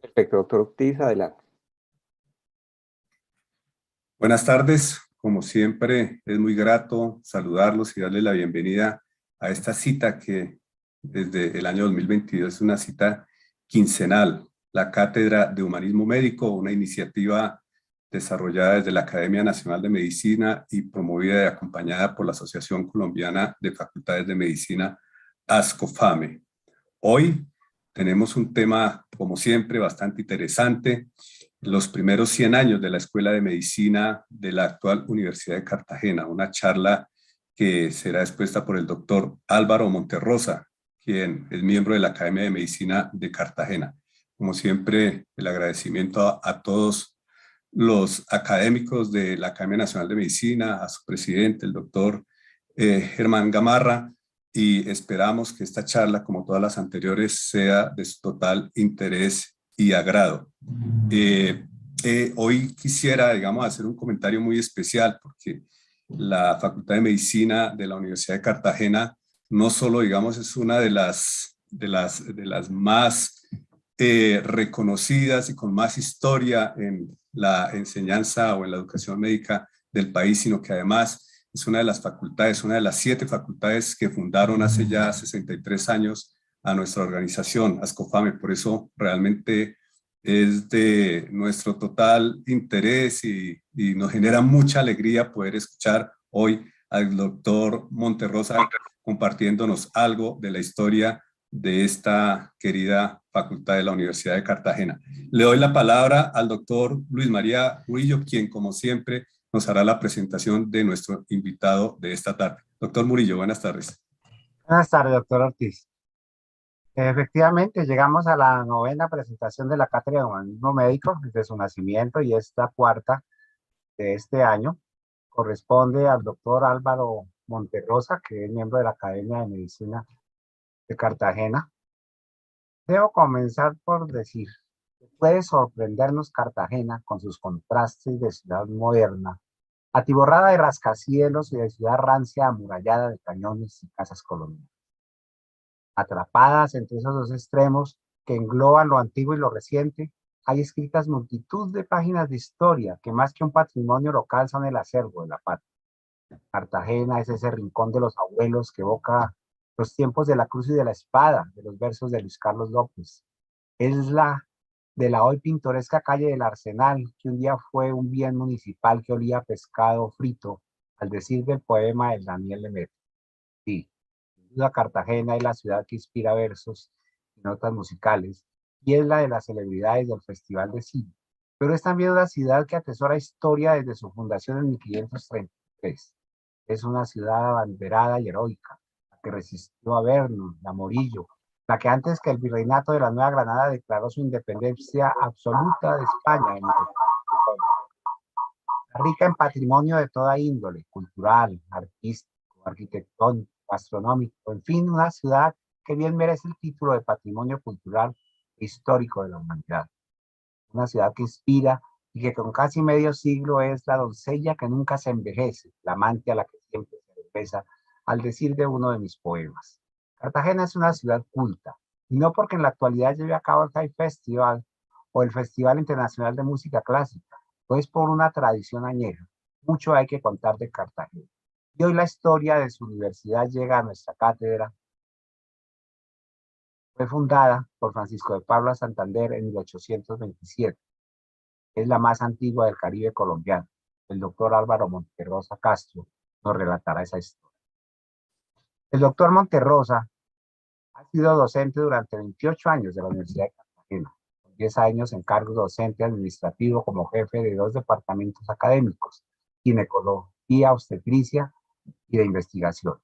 Perfecto, doctor Ortiz, adelante. Buenas tardes, como siempre es muy grato saludarlos y darles la bienvenida a esta cita que desde el año 2022 es una cita quincenal, la Cátedra de Humanismo Médico, una iniciativa desarrollada desde la Academia Nacional de Medicina y promovida y acompañada por la Asociación Colombiana de Facultades de Medicina, ASCOFAME. Hoy tenemos un tema, como siempre, bastante interesante: los primeros 100 años de la Escuela de Medicina de la actual Universidad de Cartagena, una charla que será expuesta por el doctor Álvaro Monterrosa, quien es miembro de la Academia de Medicina de Cartagena. Como siempre, el agradecimiento a todos los académicos de la Academia Nacional de Medicina, a su presidente, el doctor Germán Gamarra, y esperamos que esta charla, como todas las anteriores, sea de su total interés y agrado. Hoy quisiera, digamos, hacer un comentario muy especial porque la Facultad de Medicina de la Universidad de Cartagena no solo, digamos, es una de las más reconocidas y con más historia en la enseñanza o en la educación médica del país, sino que además es una de las facultades, una de las 7 facultades que fundaron hace ya 63 años a nuestra organización, ASCOFAME. Por eso realmente es de nuestro total interés y nos genera mucha alegría poder escuchar hoy al doctor Monterrosa compartiéndonos algo de la historia de esta querida facultad de la Universidad de Cartagena. Le doy la palabra al doctor Luis María Murillo, quien como siempre nos hará la presentación de nuestro invitado de esta tarde. Doctor Murillo, buenas tardes. Buenas tardes, doctor Ortiz. Efectivamente, llegamos a la novena presentación de la Cátedra de Humanismo Médico desde su nacimiento y esta cuarta de este año corresponde al doctor Álvaro Monterrosa, que es miembro de la Academia de Medicina de Cartagena. Debo comenzar por decir que puede sorprendernos Cartagena con sus contrastes de ciudad moderna, atiborrada de rascacielos y de ciudad rancia amurallada de cañones y casas coloniales. Atrapadas entre esos dos extremos que engloban lo antiguo y lo reciente, hay escritas multitud de páginas de historia que más que un patrimonio local son el acervo de la patria. Cartagena es ese rincón de los abuelos que evoca los tiempos de la cruz y de la espada, de los versos de Luis Carlos López. Es la de la hoy pintoresca calle del Arsenal, que un día fue un bien municipal que olía a pescado frito, al decir del poema de Daniel Lemaitre. Sí, la Cartagena es la ciudad que inspira versos y notas musicales, y es la de las celebridades del Festival de Cine. Pero es también una ciudad que atesora historia desde su fundación en 1533. Es una ciudad abanderada y heroica, la que resistió a Vernon, a Morillo, la que antes que el virreinato de la Nueva Granada declaró su independencia absoluta de España en rica en patrimonio de toda índole, cultural, artístico, arquitectónico, gastronómico, en fin, una ciudad que bien merece el título de Patrimonio Cultural e Histórico de la Humanidad. Una ciudad que inspira y que con casi medio siglo es la doncella que nunca se envejece, la amante a la que siempre se regresa, al decir de uno de mis poemas. Cartagena es una ciudad culta, y no porque en la actualidad lleve a cabo el High Festival o el Festival Internacional de Música Clásica, pues por una tradición añeja. Mucho hay que contar de Cartagena. Y hoy la historia de su universidad llega a nuestra cátedra. Fue fundada por Francisco de Paula Santander en 1827. Es la más antigua del Caribe colombiano. El doctor Álvaro Monterrosa Castro nos relatará esa historia. El doctor Monterrosa ha sido docente durante 28 años de la Universidad de Cartagena, con 10 años en cargo docente administrativo como jefe de 2 departamentos académicos, ginecología, obstetricia y de investigación.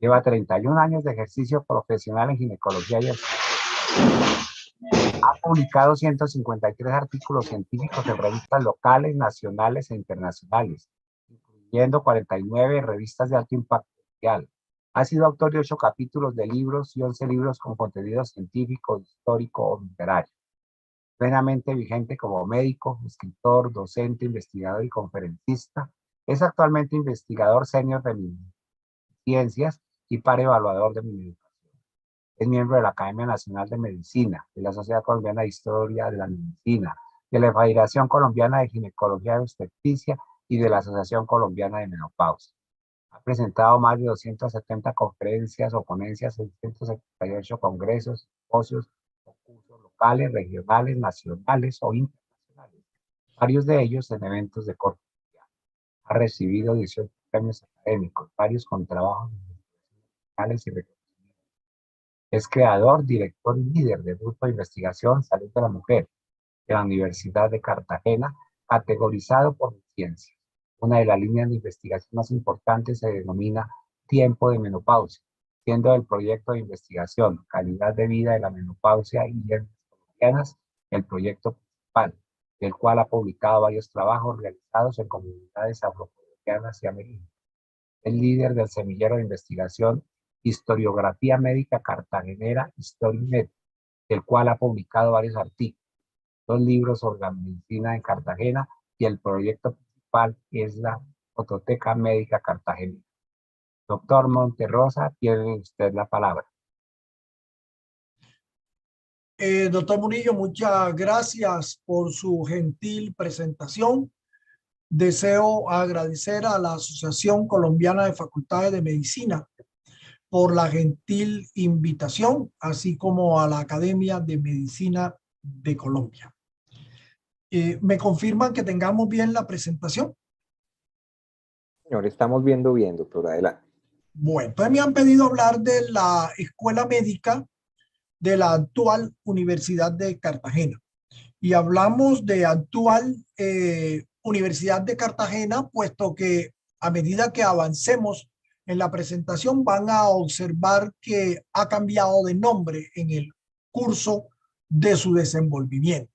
Lleva 31 años de ejercicio profesional en ginecología y ha publicado 153 artículos científicos en revistas locales, nacionales e internacionales, incluyendo 49 en revistas de alto impacto social. Ha sido autor de 8 capítulos de libros y 11 libros con contenido científico, histórico o literario. Plenamente vigente como médico, escritor, docente, investigador y conferencista, es actualmente investigador senior de ciencias y par evaluador de mi educación. Es miembro de la Academia Nacional de Medicina, de la Sociedad Colombiana de Historia de la Medicina, de la Federación Colombiana de Ginecología y Obstetricia y de la Asociación Colombiana de Menopausia. Ha presentado más de 270 conferencias o ponencias en 178 congresos, simposios o cursos locales, regionales, nacionales o internacionales, varios de ellos en eventos de corte mundial. Ha recibido 18 premios académicos, varios con trabajos internacionales y reconocimientos. Es creador, director y líder del Grupo de Investigación Salud de la Mujer de la Universidad de Cartagena, categorizado por ciencia. Una de las líneas de investigación más importantes se denomina tiempo de menopausia, siendo el proyecto de investigación calidad de vida de la menopausia y etnias colombianas el proyecto principal, del cual ha publicado varios trabajos realizados en comunidades afrocolombianas y americanas. Es líder del semillero de investigación Historiografía Médica Cartagenera HistoryMed, del cual ha publicado varios artículos, 2 libros sobre la medicina en Cartagena y el proyecto principal es la Fototeca Médica Cartagenera. Doctor Monterrosa, tiene usted la palabra. Doctor Murillo, muchas gracias por su gentil presentación. Deseo agradecer a la Asociación Colombiana de Facultades de Medicina por la gentil invitación, así como a la Academia de Medicina de Colombia. ¿Me confirman que tengamos bien la presentación? Señor, estamos viendo bien, doctor, adelante. Bueno, pues me han pedido hablar de la Escuela Médica de la actual Universidad de Cartagena. Y hablamos de actual Universidad de Cartagena, puesto que a medida que avancemos en la presentación van a observar que ha cambiado de nombre en el curso de su desenvolvimiento.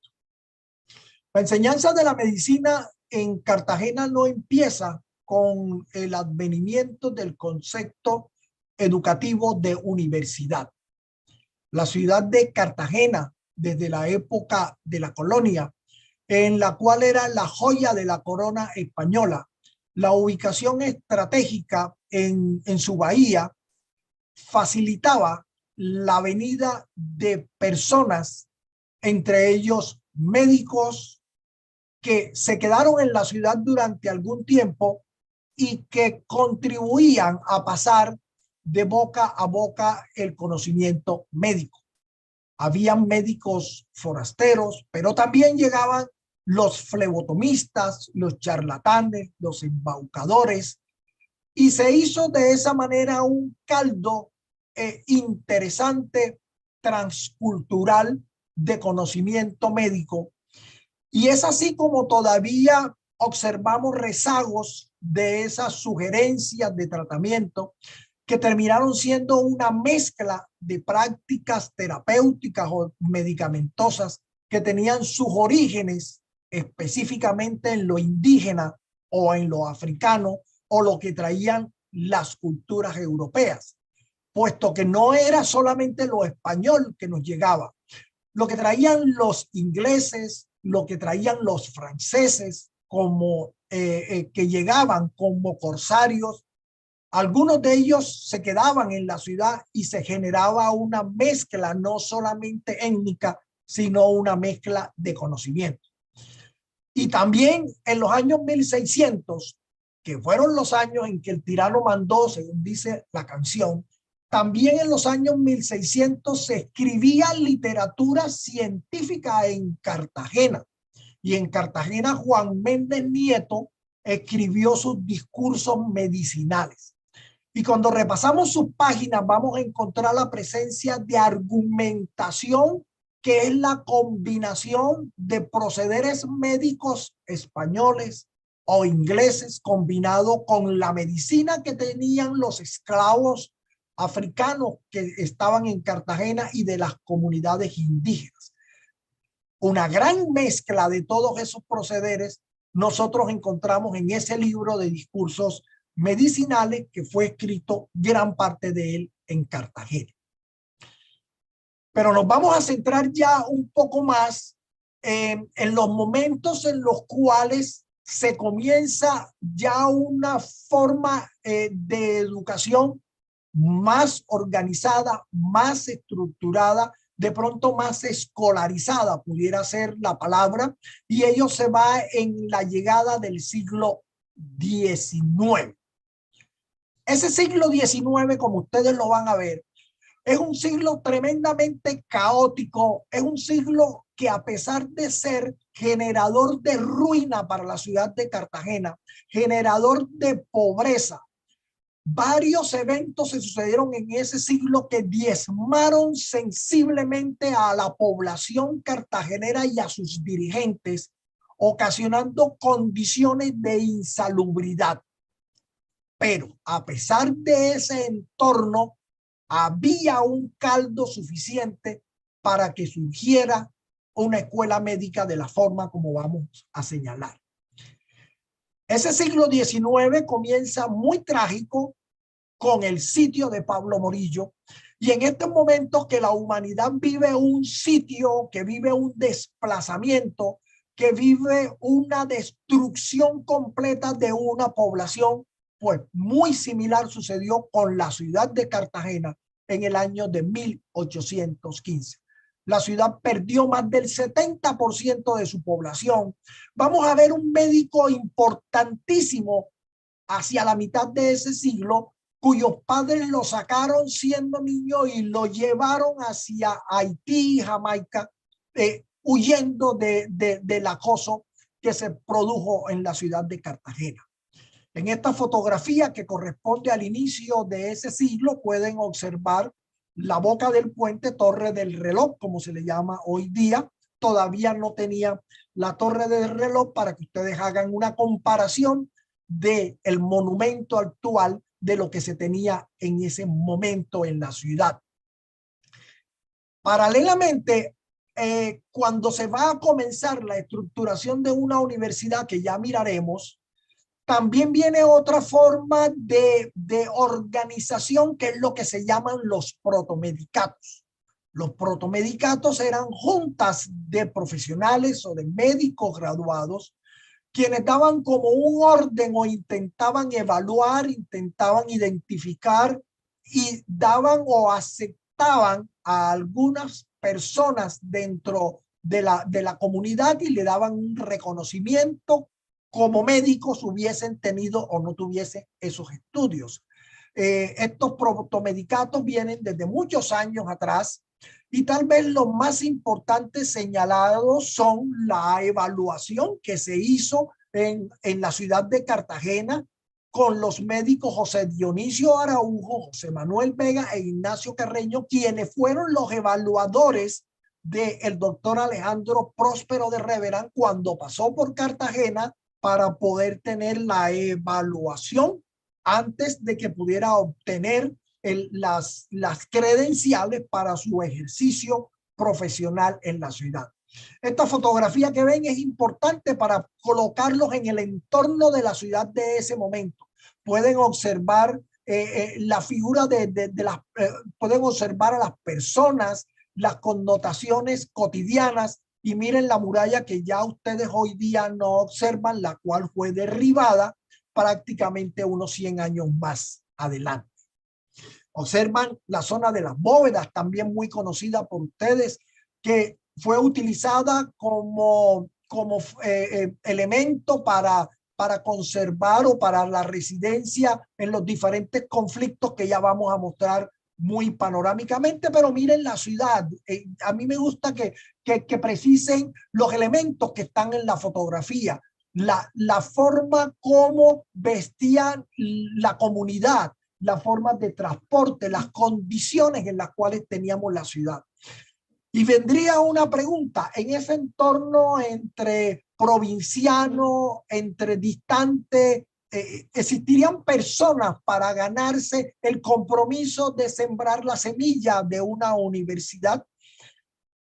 La enseñanza de la medicina en Cartagena no empieza con el advenimiento del concepto educativo de universidad. La ciudad de Cartagena, desde la época de la colonia, en la cual era la joya de la corona española, la ubicación estratégica en su bahía facilitaba la venida de personas, entre ellos médicos, que se quedaron en la ciudad durante algún tiempo y que contribuían a pasar de boca a boca el conocimiento médico. Habían médicos forasteros, pero también llegaban los flebotomistas, los charlatanes, los embaucadores, y se hizo de esa manera un caldo interesante, transcultural, de conocimiento médico. Y es así como todavía observamos rezagos de esas sugerencias de tratamiento que terminaron siendo una mezcla de prácticas terapéuticas o medicamentosas que tenían sus orígenes específicamente en lo indígena o en lo africano o lo que traían las culturas europeas, puesto que no era solamente lo español que nos llegaba, lo que traían los ingleses, lo que traían los franceses, como que llegaban como corsarios. Algunos de ellos se quedaban en la ciudad y se generaba una mezcla no solamente étnica, sino una mezcla de conocimiento. Y también en los años 1600, que fueron los años en que el tirano mandó, según dice la canción, también en los años 1600 se escribía literatura científica en Cartagena. Y en Cartagena Juan Méndez Nieto escribió sus discursos medicinales. Y cuando repasamos sus páginas vamos a encontrar la presencia de argumentación, que es la combinación de procederes médicos españoles o ingleses combinado con la medicina que tenían los esclavos africanos que estaban en Cartagena y de las comunidades indígenas. Una gran mezcla de todos esos procederes nosotros encontramos en ese libro de discursos medicinales que fue escrito gran parte de él en Cartagena. Pero nos vamos a centrar ya un poco más en los momentos en los cuales se comienza ya una forma de educación más organizada, más estructurada, de pronto más escolarizada, pudiera ser la palabra, y ello se va en la llegada del siglo XIX. Ese siglo XIX, como ustedes lo van a ver, es un siglo tremendamente caótico, es un siglo que a pesar de ser generador de ruina para la ciudad de Cartagena, generador de pobreza, varios eventos se sucedieron en ese siglo que diezmaron sensiblemente a la población cartagenera y a sus dirigentes, ocasionando condiciones de insalubridad. Pero a pesar de ese entorno, había un caldo suficiente para que surgiera una escuela médica de la forma como vamos a señalar. Ese siglo XIX comienza muy trágico con el sitio de Pablo Morillo, y en estos momentos que la humanidad vive un sitio, que vive un desplazamiento, que vive una destrucción completa de una población, pues muy similar sucedió con la ciudad de Cartagena en el año de 1815. La ciudad perdió más del 70% de su población. Vamos a ver un médico importantísimo hacia la mitad de ese siglo, cuyos padres lo sacaron siendo niño y lo llevaron hacia Haití y Jamaica, huyendo del acoso que se produjo en la ciudad de Cartagena. En esta fotografía que corresponde al inicio de ese siglo pueden observar la boca del puente, Torre del Reloj, como se le llama hoy día. Todavía no tenía la Torre del Reloj para que ustedes hagan una comparación del monumento actual de lo que se tenía en ese momento en la ciudad. Paralelamente, cuando se va a comenzar la estructuración de una universidad que ya miraremos, también viene otra forma de organización, que es lo que se llaman los protomedicatos. Los protomedicatos eran juntas de profesionales o de médicos graduados quienes daban como un orden o intentaban evaluar, intentaban identificar y daban o aceptaban a algunas personas dentro de la comunidad y le daban un reconocimiento como médicos hubiesen tenido o no tuviesen esos estudios. Estos protomedicatos vienen desde muchos años atrás y tal vez los más importantes señalados son la evaluación que se hizo en la ciudad de Cartagena con los médicos José Dionisio Araujo, José Manuel Vega e Ignacio Carreño, quienes fueron los evaluadores del doctor Alejandro Próspero de Reverán cuando pasó por Cartagena para poder tener la evaluación antes de que pudiera obtener las credenciales para su ejercicio profesional en la ciudad. Esta fotografía que ven es importante para colocarlos en el entorno de la ciudad de ese momento. Pueden observar la figura pueden observar a las personas, las connotaciones cotidianas, y miren la muralla que ya ustedes hoy día no observan, la cual fue derribada prácticamente unos 100 años más adelante. Observan la zona de las bóvedas, también muy conocida por ustedes, que fue utilizada como elemento para conservar o para la residencia en los diferentes conflictos que ya vamos a mostrar muy panorámicamente. Pero miren la ciudad. A mí me gusta que precisen los elementos que están en la fotografía, la forma como vestían la comunidad, las formas de transporte, las condiciones en las cuales teníamos la ciudad. Y vendría una pregunta: en ese entorno entre provinciano, entre distante, ¿existirían personas para ganarse el compromiso de sembrar la semilla de una universidad?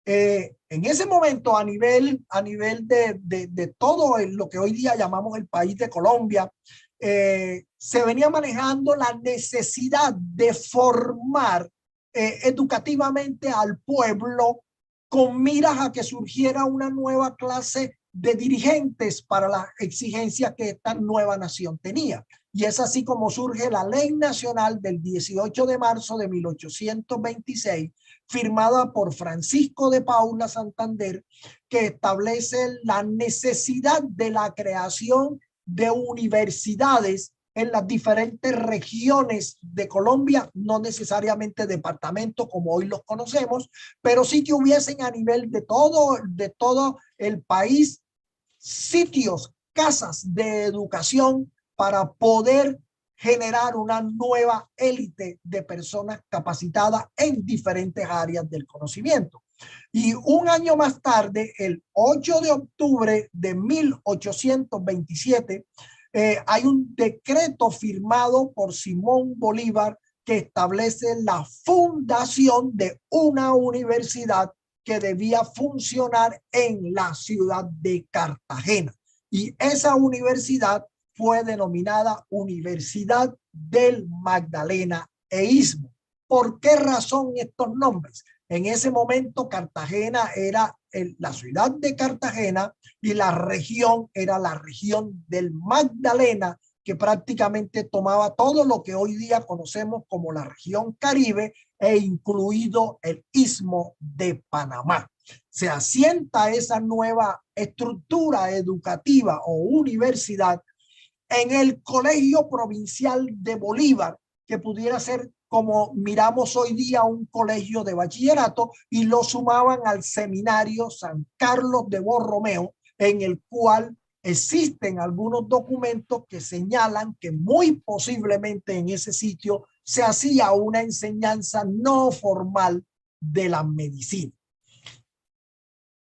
En ese momento, a nivel de todo lo que hoy día llamamos el país de Colombia, se venía manejando la necesidad de formar educativamente al pueblo con miras a que surgiera una nueva clase de dirigentes para las exigencias que esta nueva nación tenía. y es así como surge la Ley Nacional del 18 de marzo de 1826, firmada por Francisco de Paula Santander, que establece la necesidad de la creación de universidades en las diferentes regiones de Colombia, no necesariamente departamentos como hoy los conocemos, pero sí que hubiesen a nivel de todo el país sitios, casas de educación para poder generar una nueva élite de personas capacitadas en diferentes áreas del conocimiento. Y un año más tarde, el 8 de octubre de 1827, hay un decreto firmado por Simón Bolívar que establece la fundación de una universidad que debía funcionar en la ciudad de Cartagena. Y esa universidad fue denominada Universidad del Magdalena e Istmo. ¿Por qué razón estos nombres? En ese momento Cartagena era la ciudad de Cartagena y la región era la región del Magdalena, que prácticamente tomaba todo lo que hoy día conocemos como la región Caribe e incluido el Istmo de Panamá. Se asienta esa nueva estructura educativa o universidad en el Colegio Provincial de Bolívar, que pudiera ser como miramos hoy día un colegio de bachillerato, y lo sumaban al seminario San Carlos de Borromeo, en el cual existen algunos documentos que señalan que muy posiblemente en ese sitio se hacía una enseñanza no formal de la medicina.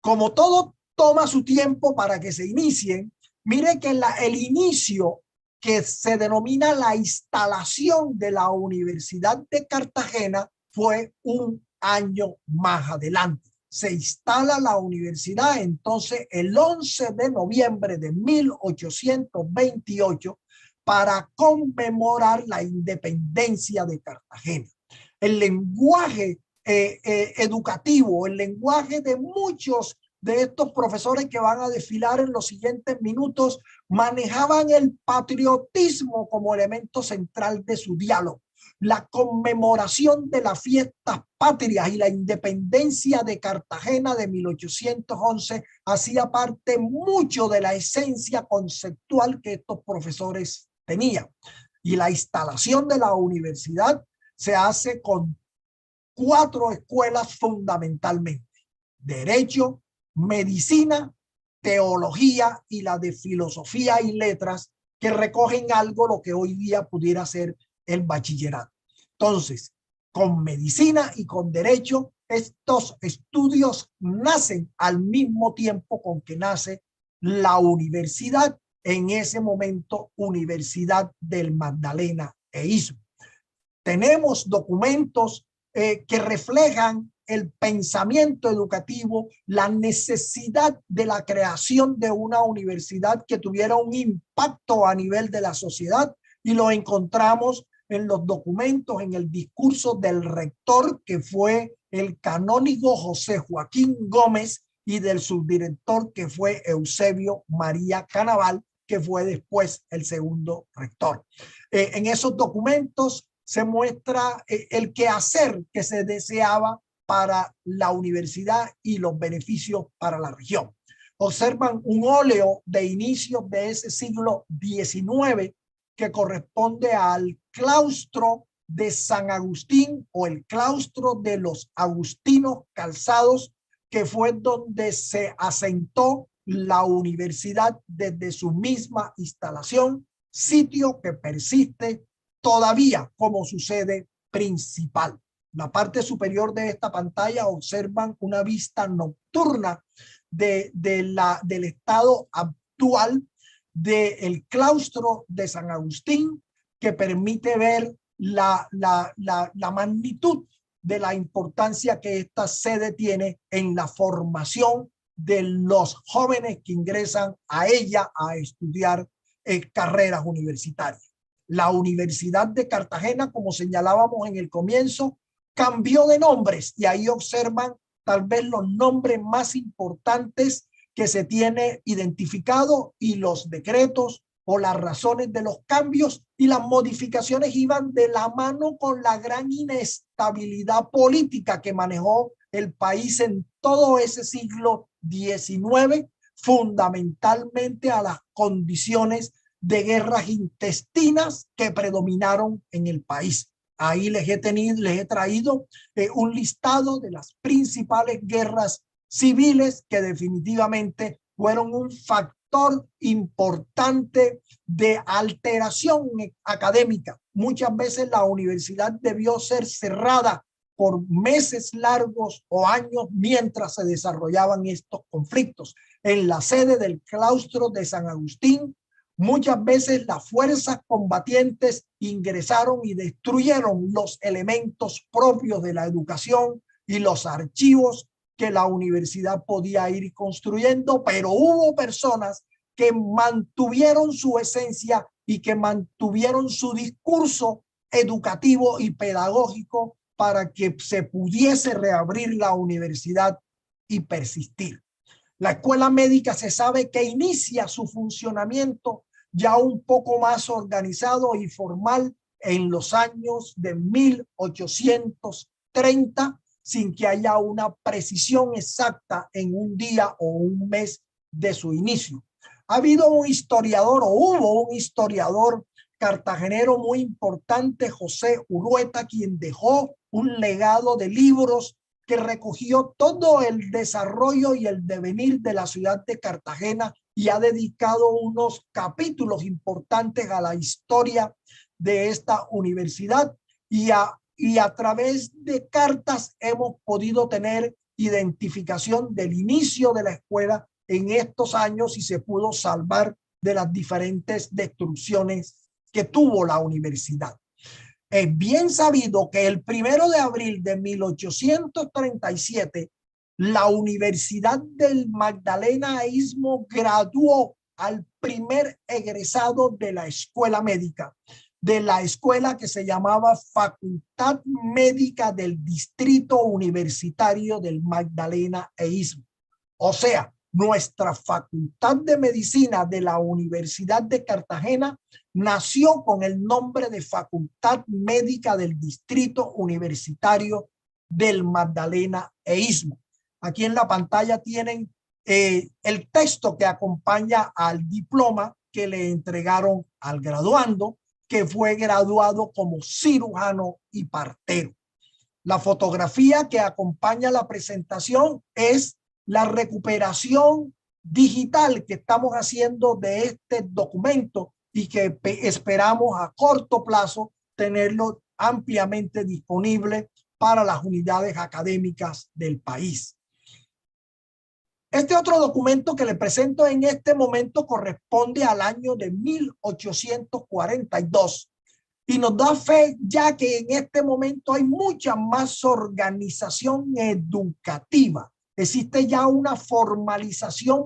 Como todo toma su tiempo para que se inicien, mire que el inicio, que se denomina la instalación de la Universidad de Cartagena, fue un año más adelante. Se instala la universidad entonces el 11 de noviembre de 1828 para conmemorar la independencia de Cartagena. El lenguaje educativo, el lenguaje de muchos de estos profesores que van a desfilar en los siguientes minutos, manejaban el patriotismo como elemento central de su diálogo. La conmemoración de las fiestas patrias y la independencia de Cartagena de 1811 hacía parte mucho de la esencia conceptual que estos profesores tenían. Y la instalación de la universidad se hace con 4 escuelas fundamentalmente: Derecho, Medicina, Teología y la de Filosofía y Letras, que recogen algo lo que hoy día pudiera ser el bachillerato. Entonces, con Medicina y con Derecho, estos estudios nacen al mismo tiempo con que nace la universidad, en ese momento Universidad del Magdalena e Istmo. Tenemos documentos que reflejan el pensamiento educativo, la necesidad de la creación de una universidad que tuviera un impacto a nivel de la sociedad, y lo encontramos en los documentos, en el discurso del rector, que fue el canónigo José Joaquín Gómez, y del subdirector, que fue Eusebio María Canaval, que fue después el segundo rector. En esos documentos se muestra el quehacer que se deseaba para la universidad y los beneficios para la región. Observan un óleo de inicios de ese siglo XIX que corresponde al claustro de San Agustín, o el claustro de los agustinos calzados, que fue donde se asentó la universidad desde su misma instalación, sitio que persiste todavía como su sede principal. La parte superior de esta pantalla observan una vista nocturna del estado actual del claustro de San Agustín, que permite ver la magnitud de la importancia que esta sede tiene en la formación de los jóvenes que ingresan a ella a estudiar carreras universitarias. La Universidad de Cartagena, como señalábamos en el comienzo, cambió de nombres, y ahí observan tal vez los nombres más importantes que se tiene identificado y los decretos o las razones de los cambios y las modificaciones iban de la mano con la gran inestabilidad política que manejó el país en todo ese siglo XIX, fundamentalmente a las condiciones de guerras intestinas que predominaron en el país. Ahí les he traído un listado de las principales guerras civiles que definitivamente fueron un factor importante de alteración académica. Muchas veces la universidad debió ser cerrada por meses largos o años mientras se desarrollaban estos conflictos. En la sede del claustro de San Agustín, muchas veces las fuerzas combatientes ingresaron y destruyeron los elementos propios de la educación y los archivos que la universidad podía ir construyendo, pero hubo personas que mantuvieron su esencia y que mantuvieron su discurso educativo y pedagógico para que se pudiese reabrir la universidad y persistir. La escuela médica se sabe que inicia su funcionamiento ya un poco más organizado y formal en los años de 1830, sin que haya una precisión exacta en un día o un mes de su inicio. Ha habido un historiador, o hubo un historiador cartagenero muy importante, José Urueta, quien dejó un legado de libros que recogió todo el desarrollo y el devenir de la ciudad de Cartagena y ha dedicado unos capítulos importantes a la historia de esta universidad y a través de cartas hemos podido tener identificación del inicio de la escuela en estos años y se pudo salvar de las diferentes destrucciones que tuvo la universidad. Es bien sabido que el 1 de abril de 1837 la Universidad del Magdalena e Istmo graduó al primer egresado de la escuela médica, de la escuela que se llamaba Facultad Médica del Distrito Universitario del Magdalena e Istmo. O sea, nuestra Facultad de Medicina de la Universidad de Cartagena nació con el nombre de Facultad Médica del Distrito Universitario del Magdalena e Istmo. Aquí en la pantalla tienen el texto que acompaña al diploma que le entregaron al graduando, que fue graduado como cirujano y partero. La fotografía que acompaña la presentación es la recuperación digital que estamos haciendo de este documento y que esperamos a corto plazo tenerlo ampliamente disponible para las unidades académicas del país. Este otro documento que le presento en este momento corresponde al año de 1842 y nos da fe ya que en este momento hay mucha más organización educativa. Existe ya una formalización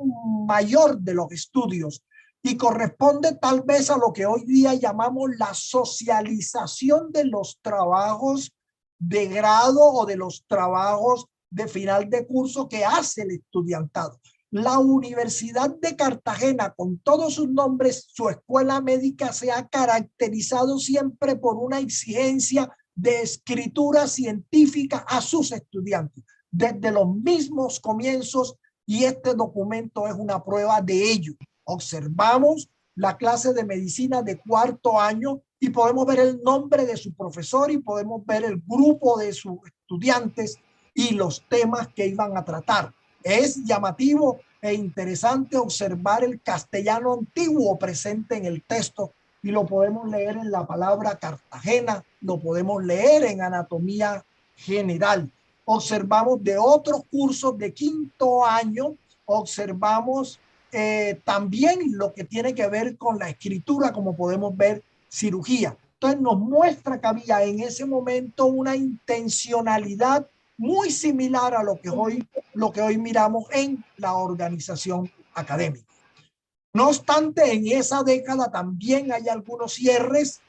mayor de los estudios y corresponde tal vez a lo que hoy día llamamos la socialización de los trabajos de grado o de los trabajos de final de curso que hace el estudiantado. La Universidad de Cartagena, con todos sus nombres, su escuela médica se ha caracterizado siempre por una exigencia de escritura científica a sus estudiantes, desde los mismos comienzos, y este documento es una prueba de ello. Observamos la clase de medicina de cuarto año y podemos ver el nombre de su profesor y podemos ver el grupo de sus estudiantes y los temas que iban a tratar. Es llamativo e interesante observar el castellano antiguo presente en el texto y lo podemos leer en la palabra Cartagena, lo podemos leer en anatomía general. Observamos de otros cursos de quinto año, observamos también lo que tiene que ver con la escritura, como podemos ver, cirugía. Entonces nos muestra que había en ese momento una intencionalidad muy similar a lo que hoy miramos en la organización académica. No obstante, en esa década también hay algunos cierres.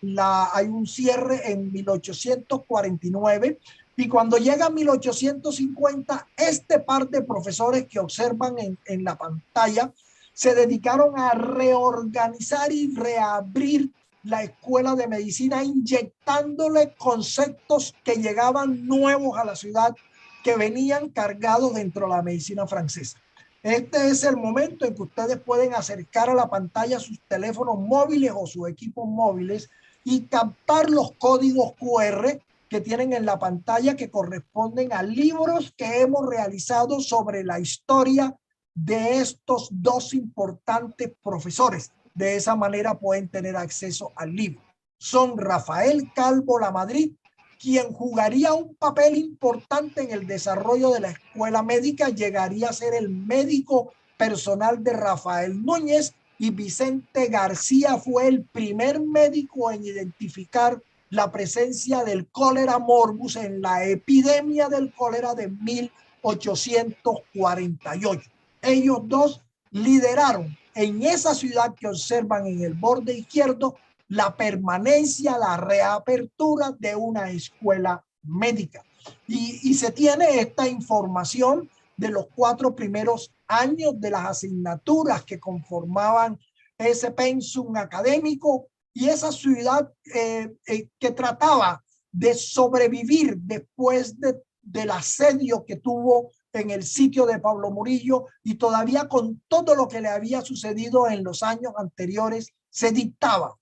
Hay un cierre en 1849 y cuando llega 1850, este par de profesores que observan en la pantalla se dedicaron a reorganizar y reabrir la escuela de medicina, inyectándole conceptos que llegaban nuevos a la ciudad, que venían cargados dentro de la medicina francesa. Este es el momento en que ustedes pueden acercar a la pantalla sus teléfonos móviles o sus equipos móviles y captar los códigos QR que tienen en la pantalla, que corresponden a libros que hemos realizado sobre la historia de estos dos importantes profesores. De esa manera pueden tener acceso al libro. Son Rafael Calvo Lamadrid, quien jugaría un papel importante en el desarrollo de la escuela médica, llegaría a ser el médico personal de Rafael Núñez, y Vicente García fue el primer médico en identificar la presencia del cólera morbus en la epidemia del cólera de 1848. Ellos dos lideraron en esa ciudad que observan en el borde izquierdo la permanencia, la reapertura de una escuela médica. Y se tiene esta información de los 4 primeros años de las asignaturas que conformaban ese pensum académico, y esa ciudad que trataba de sobrevivir después del asedio que tuvo en el sitio de Pablo Murillo, y todavía con todo lo que le había sucedido en los años anteriores, se dictaba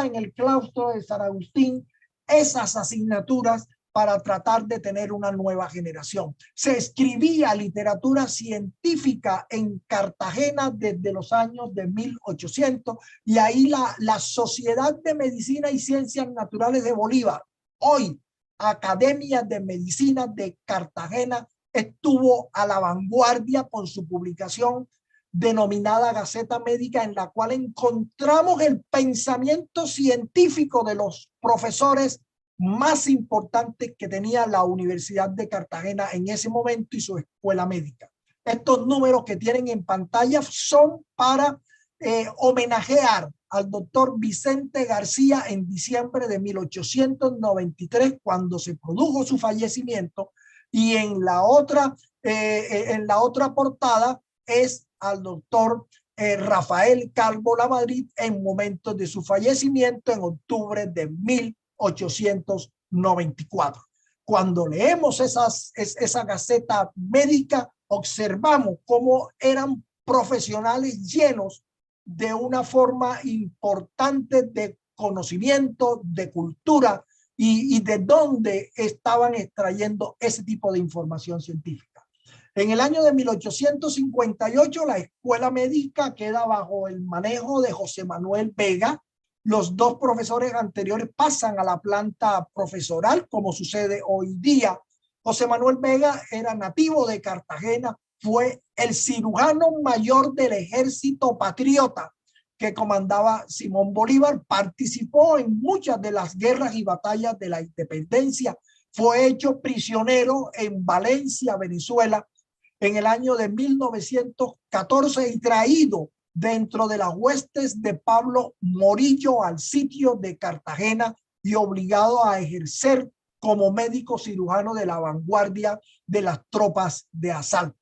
en el claustro de San Agustín esas asignaturas para tratar de tener una nueva generación. Se escribía literatura científica en Cartagena desde los años de 1800, y ahí la Sociedad de Medicina y Ciencias Naturales de Bolívar, hoy Academia de Medicina de Cartagena, estuvo a la vanguardia con su publicación denominada Gaceta Médica, en la cual encontramos el pensamiento científico de los profesores más importantes que tenía la Universidad de Cartagena en ese momento y su escuela médica. Estos números que tienen en pantalla son para homenajear al doctor Vicente García en diciembre de 1893, cuando se produjo su fallecimiento, y en la otra portada es al doctor Rafael Calvo Lamadrid en momentos de su fallecimiento en octubre de 1894. Cuando leemos esa Gaceta Médica, observamos cómo eran profesionales llenos de una forma importante de conocimiento, de cultura, y de dónde estaban extrayendo ese tipo de información científica. En el año de 1858, la escuela médica queda bajo el manejo de José Manuel Vega. Los 2 profesores anteriores pasan a la planta profesoral, como sucede hoy día. José Manuel Vega era nativo de Cartagena, fue el cirujano mayor del ejército patriota que comandaba Simón Bolívar, participó en muchas de las guerras y batallas de la independencia, fue hecho prisionero en Valencia, Venezuela, en el año de 1914 y traído dentro de las huestes de Pablo Morillo al sitio de Cartagena y obligado a ejercer como médico cirujano de la vanguardia de las tropas de asalto.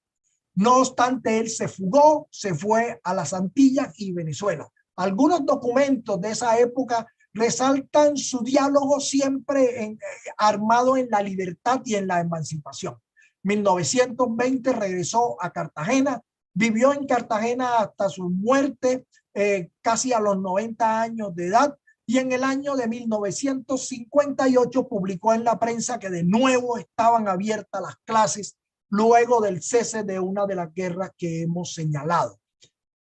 No obstante, él se fugó, se fue a las Antillas y Venezuela. Algunos documentos de esa época resaltan su diálogo siempre armado en la libertad y en la emancipación. 1920 regresó a Cartagena, vivió en Cartagena hasta su muerte, casi a los 90 años de edad, y en el año de 1958 publicó en la prensa que de nuevo estaban abiertas las clases luego del cese de una de las guerras que hemos señalado.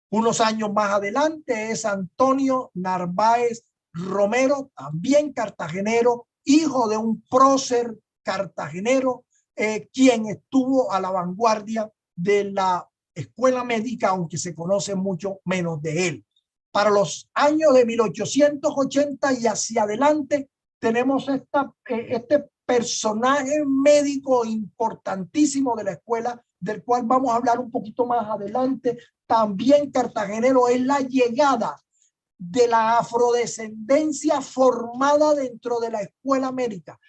Unos años más adelante es Antonio Narváez Romero, también cartagenero, hijo de un prócer cartagenero, quien estuvo a la vanguardia de la escuela médica, aunque se conoce mucho menos de él. Para los años de 1880 y hacia adelante tenemos este personaje médico importantísimo de la escuela, del cual vamos a hablar un poquito más adelante, también cartagenero. Es la llegada de la afrodescendencia formada dentro de la escuela médica.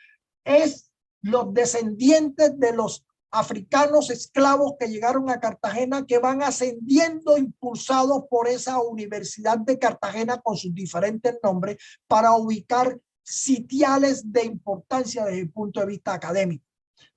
Es los descendientes de los africanos esclavos que llegaron a Cartagena, que van ascendiendo impulsados por esa Universidad de Cartagena con sus diferentes nombres para ubicar sitiales de importancia desde el punto de vista académico.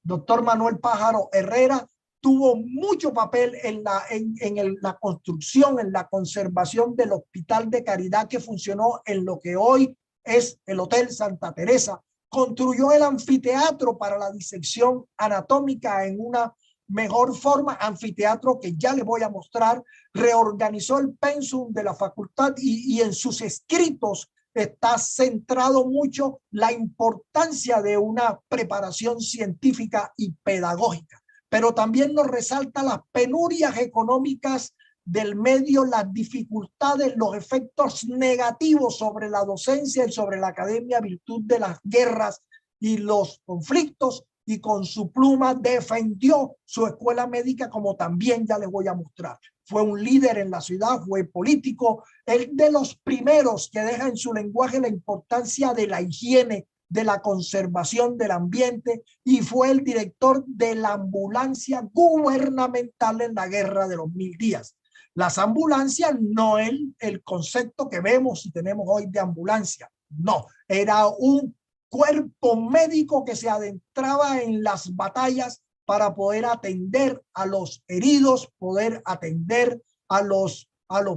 Doctor Manuel Pájaro Herrera tuvo mucho papel en la construcción, en la conservación del Hospital de Caridad que funcionó en lo que hoy es el Hotel Santa Teresa. Construyó el anfiteatro para la disección anatómica en una mejor forma, anfiteatro que ya les voy a mostrar. Reorganizó el pensum de la facultad y en sus escritos está centrado mucho la importancia de una preparación científica y pedagógica, pero también nos resalta las penurias económicas del medio, las dificultades, los efectos negativos sobre la docencia y sobre la academia a virtud de las guerras y los conflictos, y con su pluma defendió su escuela médica, como también ya les voy a mostrar. Fue un líder en la ciudad, fue político, el de los primeros que deja en su lenguaje la importancia de la higiene, de la conservación del ambiente, y fue el director de la ambulancia gubernamental en la Guerra de los 1000 días. Las ambulancias no es el concepto que vemos y tenemos hoy de ambulancia, no, era un cuerpo médico que se adentraba en las batallas para poder atender a los heridos, poder atender a los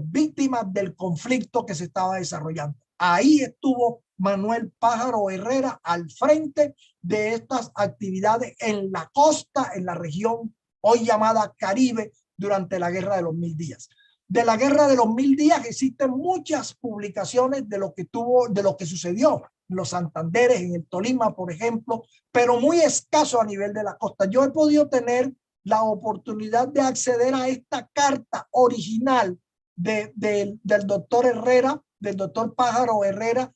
víctimas del conflicto que se estaba desarrollando. Ahí estuvo Manuel Pájaro Herrera al frente de estas actividades en la costa, en la región hoy llamada Caribe, durante la Guerra de los 1000 días. De la Guerra de los 1000 días existen muchas publicaciones de lo que sucedió en los Santanderes, en el Tolima, por ejemplo, pero muy escaso a nivel de la costa. Yo he podido tener la oportunidad de acceder a esta carta original del doctor Herrera, del doctor Pájaro Herrera,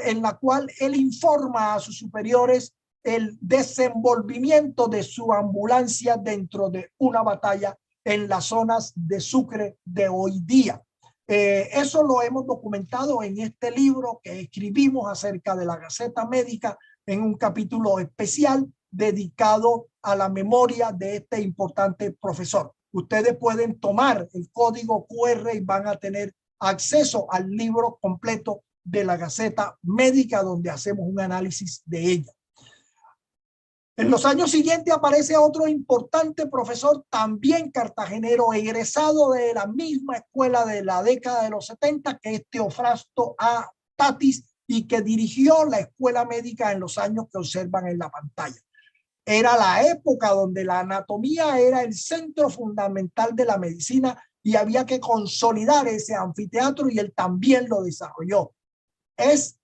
en la cual él informa a sus superiores el desenvolvimiento de su ambulancia dentro de una batalla en las zonas de Sucre de hoy día. Eso lo hemos documentado en este libro que escribimos acerca de la Gaceta Médica, en un capítulo especial dedicado a la memoria de este importante profesor. Ustedes pueden tomar el código QR y van a tener acceso al libro completo de la Gaceta Médica, donde hacemos un análisis de ella. En los años siguientes aparece otro importante profesor, también cartagenero, egresado de la misma escuela de la década de los 70, que es Teofrasto A. Tatis, y que dirigió la escuela médica en los años que observan en la pantalla. Era la época donde la anatomía era el centro fundamental de la medicina y había que consolidar ese anfiteatro, y él también lo desarrolló. Es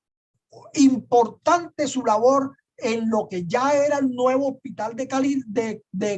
importante su labor en lo que ya era el nuevo hospital de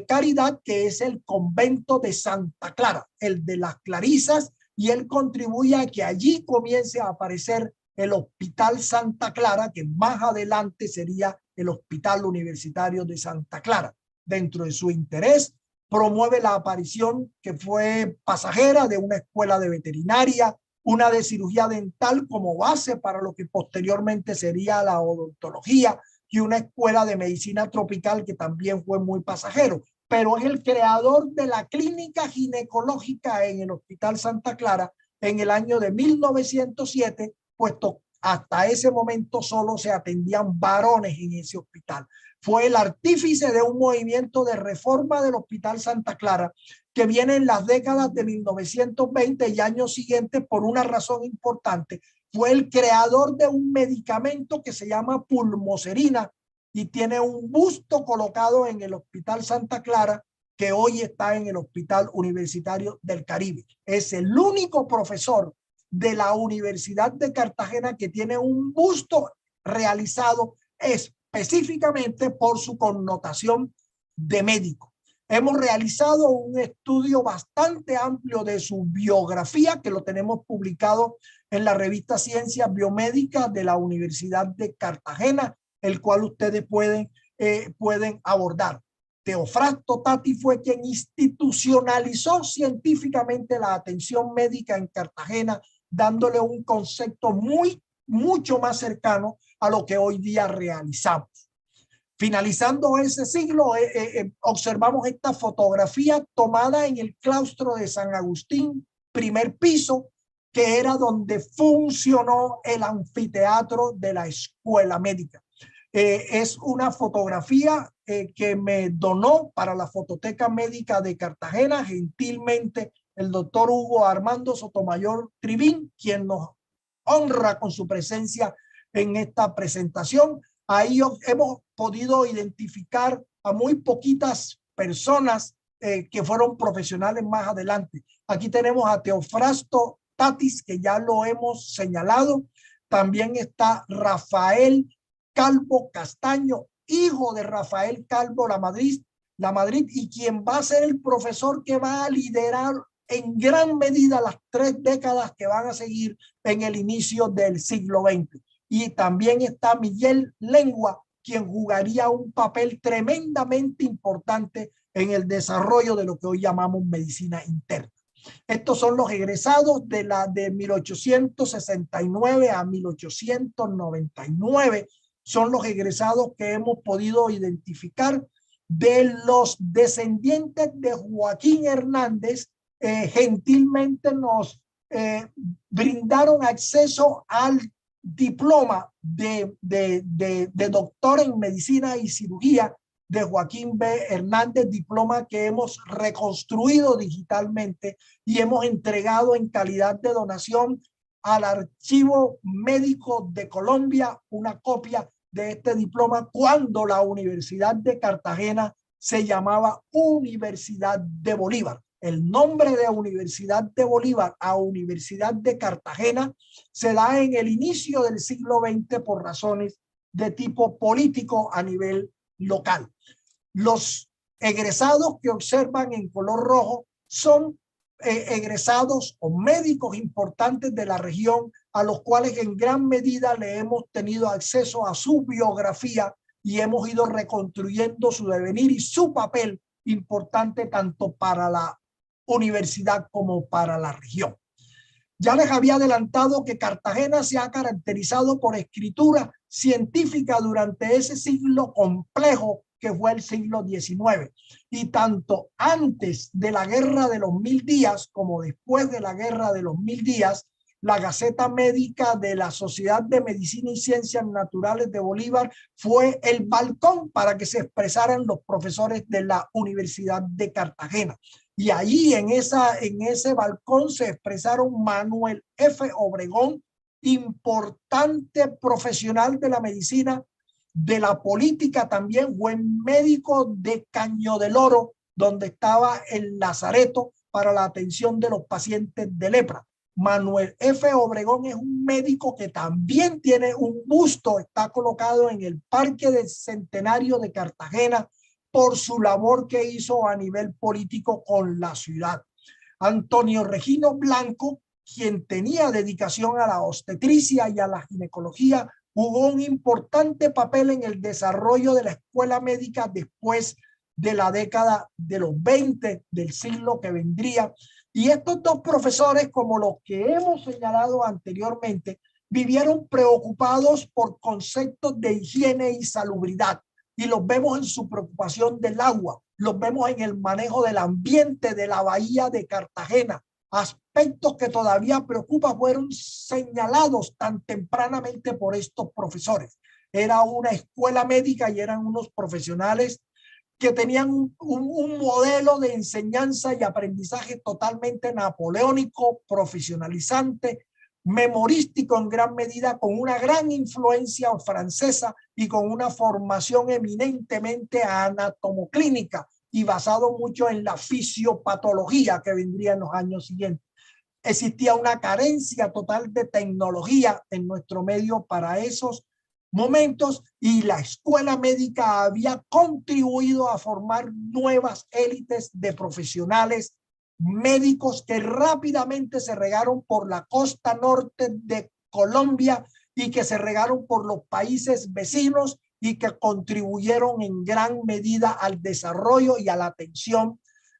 caridad, que es el convento de Santa Clara, el de las Clarisas, y él contribuye a que allí comience a aparecer el Hospital Santa Clara, que más adelante sería el Hospital Universitario de Santa Clara. Dentro de su interés, promueve la aparición, que fue pasajera, de una escuela de veterinaria, una de cirugía dental como base para lo que posteriormente sería la odontología, y una escuela de medicina tropical que también fue muy pasajero. Pero es el creador de la clínica ginecológica en el Hospital Santa Clara en el año de 1907, puesto hasta ese momento solo se atendían varones en ese hospital. Fue el artífice de un movimiento de reforma del Hospital Santa Clara que viene en las décadas de 1920 y años siguientes por una razón importante. Fue el creador de un medicamento que se llama pulmocerina y tiene un busto colocado en el Hospital Santa Clara, que hoy está en el Hospital Universitario del Caribe. Es el único profesor de la Universidad de Cartagena que tiene un busto realizado específicamente por su connotación de médico. Hemos realizado un estudio bastante amplio de su biografía, que lo tenemos publicado en la revista Ciencias Biomédicas de la Universidad de Cartagena, el cual ustedes pueden abordar. Teofrasto Tatis fue quien institucionalizó científicamente la atención médica en Cartagena, dándole un concepto mucho más cercano a lo que hoy día realizamos. Finalizando ese siglo, observamos esta fotografía tomada en el claustro de San Agustín, primer piso, que era donde funcionó el anfiteatro de la Escuela Médica. Es una fotografía que me donó para la Fototeca Médica de Cartagena, gentilmente el doctor Hugo Armando Sotomayor Tribín, quien nos honra con su presencia en esta presentación. Ahí hemos podido identificar a muy poquitas personas que fueron profesionales más adelante. Aquí tenemos a Teofrasto Tatis, que ya lo hemos señalado. También está Rafael Calvo Castaño, hijo de Rafael Calvo La Madrid, y quien va a ser el profesor que va a liderar en gran medida las 3 décadas que van a seguir en el inicio del siglo XX. Y también está Miguel Lengua, quien jugaría un papel tremendamente importante en el desarrollo de lo que hoy llamamos medicina interna. Estos son los egresados de 1869 a 1899. Son los egresados que hemos podido identificar. De los descendientes de Joaquín Hernández, gentilmente nos brindaron acceso al diploma de doctor en medicina y cirugía de Joaquín B. Hernández, diploma que hemos reconstruido digitalmente y hemos entregado en calidad de donación al Archivo Médico de Colombia una copia de este diploma cuando la Universidad de Cartagena se llamaba Universidad de Bolívar. El nombre de Universidad de Bolívar a Universidad de Cartagena se da en el inicio del siglo XX por razones de tipo político a nivel local. Los egresados que observan en color rojo son egresados o médicos importantes de la región a los cuales en gran medida le hemos tenido acceso a su biografía y hemos ido reconstruyendo su devenir y su papel importante tanto para la universidad como para la región. Ya les había adelantado que Cartagena se ha caracterizado por escritura científica durante ese siglo complejo que fue el siglo XIX. Y tanto antes de la Guerra de los 1000 días como después de la Guerra de los 1000 días, la Gaceta Médica de la Sociedad de Medicina y Ciencias Naturales de Bolívar fue el balcón para que se expresaran los profesores de la Universidad de Cartagena. Y allí en ese balcón se expresaron Manuel F. Obregón, importante profesional de la medicina, de la política también, buen médico de Caño del Oro, donde estaba el lazareto para la atención de los pacientes de lepra. Manuel F. Obregón es un médico que también tiene un busto, está colocado en el Parque del Centenario de Cartagena por su labor que hizo a nivel político con la ciudad. Antonio Regino Blanco, quien tenía dedicación a la obstetricia y a la ginecología, jugó un importante papel en el desarrollo de la escuela médica después de la década de los 20 del siglo que vendría. Y estos dos profesores, como los que hemos señalado anteriormente, vivieron preocupados por conceptos de higiene y salubridad. Y los vemos en su preocupación del agua, los vemos en el manejo del ambiente de la bahía de Cartagena. Aspectos que todavía preocupan fueron señalados tan tempranamente por estos profesores. Era una escuela médica y eran unos profesionales que tenían un modelo de enseñanza y aprendizaje totalmente napoleónico, profesionalizante, memorístico en gran medida, con una gran influencia francesa y con una formación eminentemente anatomoclínica y basado mucho en la fisiopatología que vendría en los años siguientes. Existía una carencia total de tecnología en nuestro medio para esos momentos y la escuela médica había contribuido a formar nuevas élites de profesionales médicos que rápidamente se regaron por la costa norte de Colombia y que se regaron por los países vecinos y que contribuyeron en gran medida al desarrollo y a la atención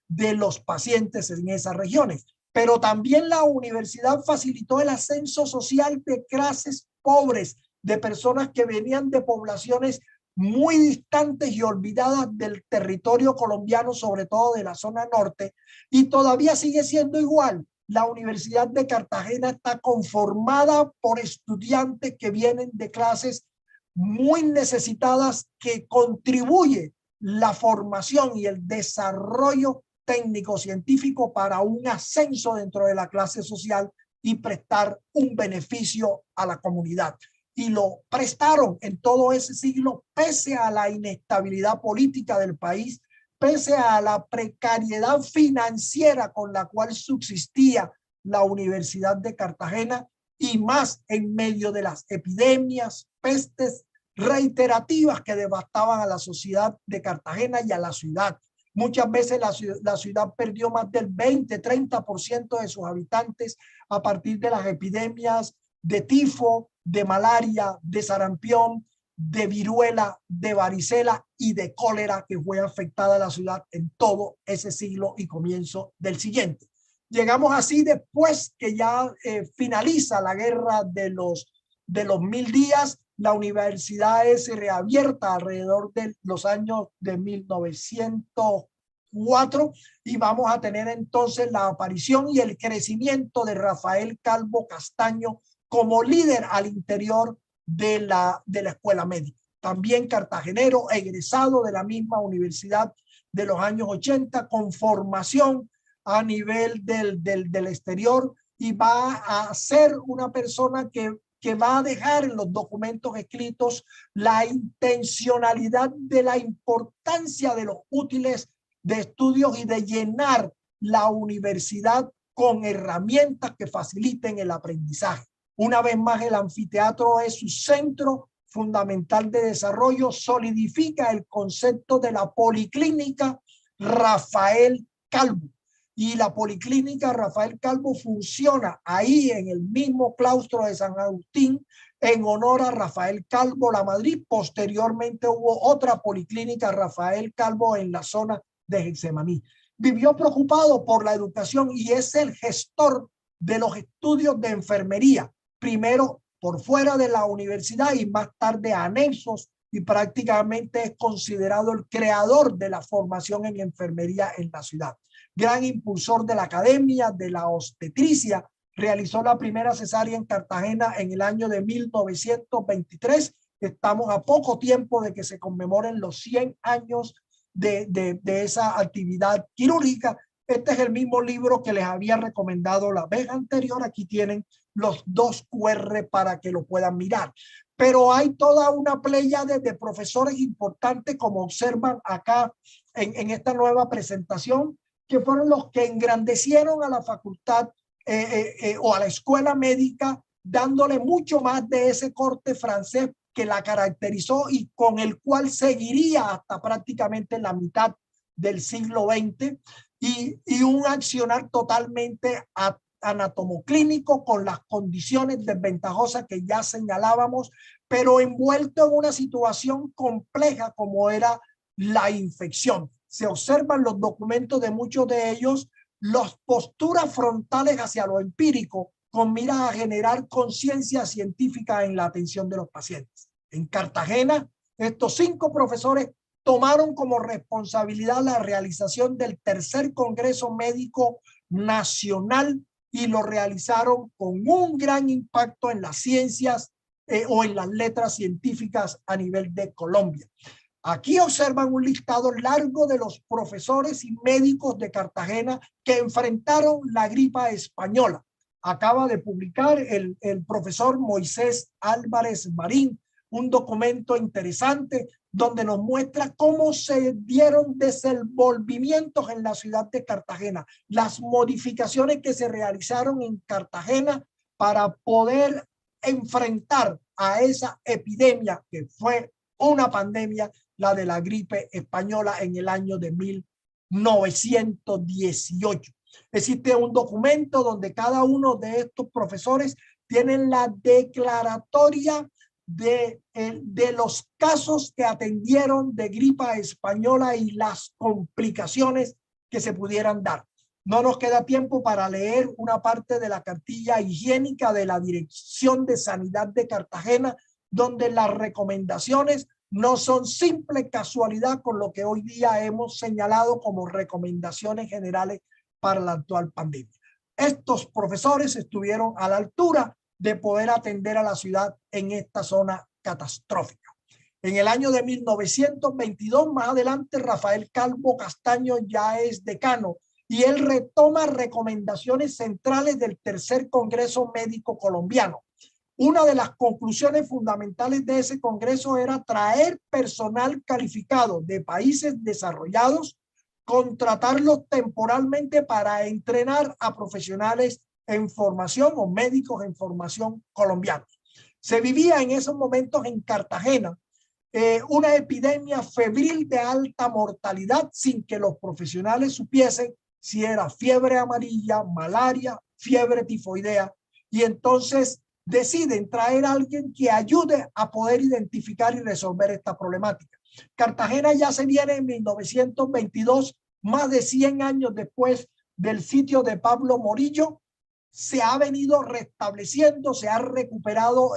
de los pacientes en esas regiones. Pero también la universidad facilitó el ascenso social de clases pobres, de personas que venían de poblaciones muy distantes y olvidadas del territorio colombiano, sobre todo de la zona norte, y todavía sigue siendo igual. La Universidad de Cartagena está conformada por estudiantes que vienen de clases muy necesitadas, que contribuye la formación y el desarrollo técnico-científico para un ascenso dentro de la clase social y prestar un beneficio a la comunidad. Y lo prestaron en todo ese siglo, pese a la inestabilidad política del país, pese a la precariedad financiera con la cual subsistía la Universidad de Cartagena, y más en medio de las epidemias, pestes reiterativas que devastaban a la sociedad de Cartagena y a la ciudad. Muchas veces la ciudad perdió más del 20-30% de sus habitantes a partir de las epidemias de tifo, de malaria, de sarampión, de viruela, de varicela y de cólera, que fue afectada a la ciudad en todo ese siglo y comienzo del siguiente. Llegamos así después que ya finaliza la guerra de los 1000 días. La universidad es reabierta alrededor de los años de 1904 y vamos a tener entonces la aparición y el crecimiento de Rafael Calvo Castaño como líder al interior de la escuela médica. También cartagenero, egresado de la misma universidad de los años 80, con formación a nivel del exterior, y va a ser una persona que va a dejar en los documentos escritos la intencionalidad de la importancia de los útiles de estudios y de llenar la universidad con herramientas que faciliten el aprendizaje. Una vez más, el anfiteatro es su centro fundamental de desarrollo, solidifica el concepto de la Policlínica Rafael Calvo. Y la Policlínica Rafael Calvo funciona ahí en el mismo claustro de San Agustín en honor a Rafael Calvo Lamadrid. Posteriormente hubo otra Policlínica Rafael Calvo en la zona de Getsemaní. Vivió preocupado por la educación y es el gestor de los estudios de enfermería, primero por fuera de la universidad y más tarde anexos, y prácticamente es considerado el creador de la formación en enfermería en la ciudad. Gran impulsor de la academia, de la obstetricia, realizó la primera cesárea en Cartagena en el año de 1923. Estamos a poco tiempo de que se conmemoren los 100 años de esa actividad quirúrgica. Este es el mismo libro que les había recomendado la vez anterior. Aquí tienen los 2 QR para que lo puedan mirar. Pero hay toda una pléyade de profesores importantes, como observan acá en esta nueva presentación, que fueron los que engrandecieron a la facultad o a la escuela médica, dándole mucho más de ese corte francés que la caracterizó y con el cual seguiría hasta prácticamente la mitad del siglo XX, y un accionar totalmente anatomoclínico con las condiciones desventajosas que ya señalábamos, pero envuelto en una situación compleja como era la infección. Se observan los documentos de muchos de ellos, las posturas frontales hacia lo empírico con miras a generar conciencia científica en la atención de los pacientes. En Cartagena, estos 5 profesores tomaron como responsabilidad la realización del tercer Congreso Médico Nacional y lo realizaron con un gran impacto en las ciencias o en las letras científicas a nivel de Colombia. Aquí observan un listado largo de los profesores y médicos de Cartagena que enfrentaron la gripa española. Acaba de publicar el profesor Moisés Álvarez Marín un documento interesante donde nos muestra cómo se dieron desenvolvimientos en la ciudad de Cartagena, las modificaciones que se realizaron en Cartagena para poder enfrentar a esa epidemia que fue una pandemia, la de la gripe española en el año de 1918. Existe un documento donde cada uno de estos profesores tienen la declaratoria de los casos que atendieron de gripa española y las complicaciones que se pudieran dar. No nos queda tiempo para leer una parte de la cartilla higiénica de la Dirección de Sanidad de Cartagena, donde las recomendaciones no son simple casualidad con lo que hoy día hemos señalado como recomendaciones generales para la actual pandemia. Estos profesores estuvieron a la altura de poder atender a la ciudad en esta zona catastrófica. En el año de 1922, más adelante, Rafael Calvo Castaño ya es decano y él retoma recomendaciones centrales del tercer Congreso Médico Colombiano. Una de las conclusiones fundamentales de ese congreso era traer personal calificado de países desarrollados, contratarlos temporalmente para entrenar a profesionales en formación o médicos en formación colombianos. Se vivía en esos momentos en Cartagena una epidemia febril de alta mortalidad sin que los profesionales supiesen si era fiebre amarilla, malaria, fiebre tifoidea, y entonces deciden traer a alguien que ayude a poder identificar y resolver esta problemática. Cartagena ya se viene en 1922, más de 100 años después del sitio de Pablo Morillo. Se ha venido restableciendo, se ha recuperado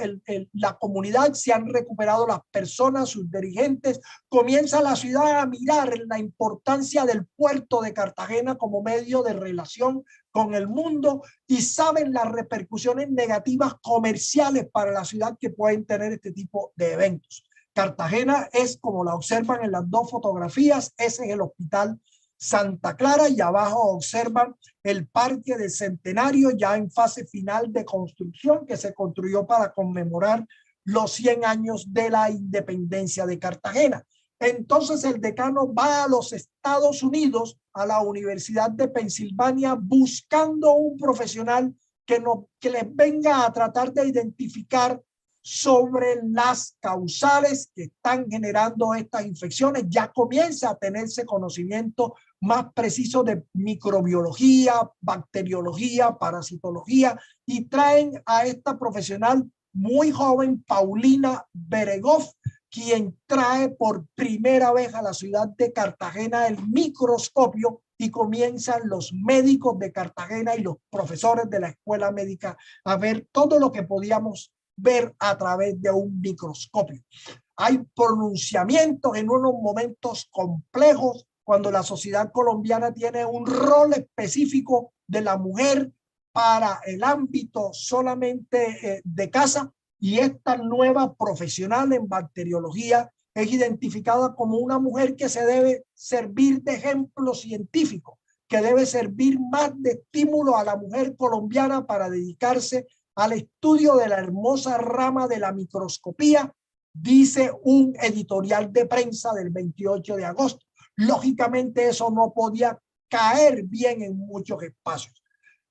la comunidad, se han recuperado las personas, sus dirigentes. Comienza la ciudad a mirar la importancia del puerto de Cartagena como medio de relación con el mundo y saben las repercusiones negativas comerciales para la ciudad que pueden tener este tipo de eventos. Cartagena es, como la observan en las dos fotografías, ese es el hospital Santa Clara y abajo observan el Parque del Centenario ya en fase final de construcción que se construyó para conmemorar los 100 años de la independencia de Cartagena. Entonces el decano va a los Estados Unidos, a la Universidad de Pensilvania, buscando un profesional que les venga a tratar de identificar sobre las causales que están generando estas infecciones. Ya comienza a tenerse conocimiento más preciso de microbiología, bacteriología, parasitología, y traen a esta profesional muy joven, Paulina Beregoff, quien trae por primera vez a la ciudad de Cartagena el microscopio, y comienzan los médicos de Cartagena y los profesores de la escuela médica a ver todo lo que podíamos ver a través de un microscopio. Hay pronunciamientos en unos momentos complejos cuando la sociedad colombiana tiene un rol específico de la mujer para el ámbito solamente de casa, y esta nueva profesional en bacteriología es identificada como una mujer que se debe servir de ejemplo científico, que debe servir más de estímulo a la mujer colombiana para dedicarse al estudio de la hermosa rama de la microscopía, dice un editorial de prensa del 28 de agosto. Lógicamente eso no podía caer bien en muchos espacios.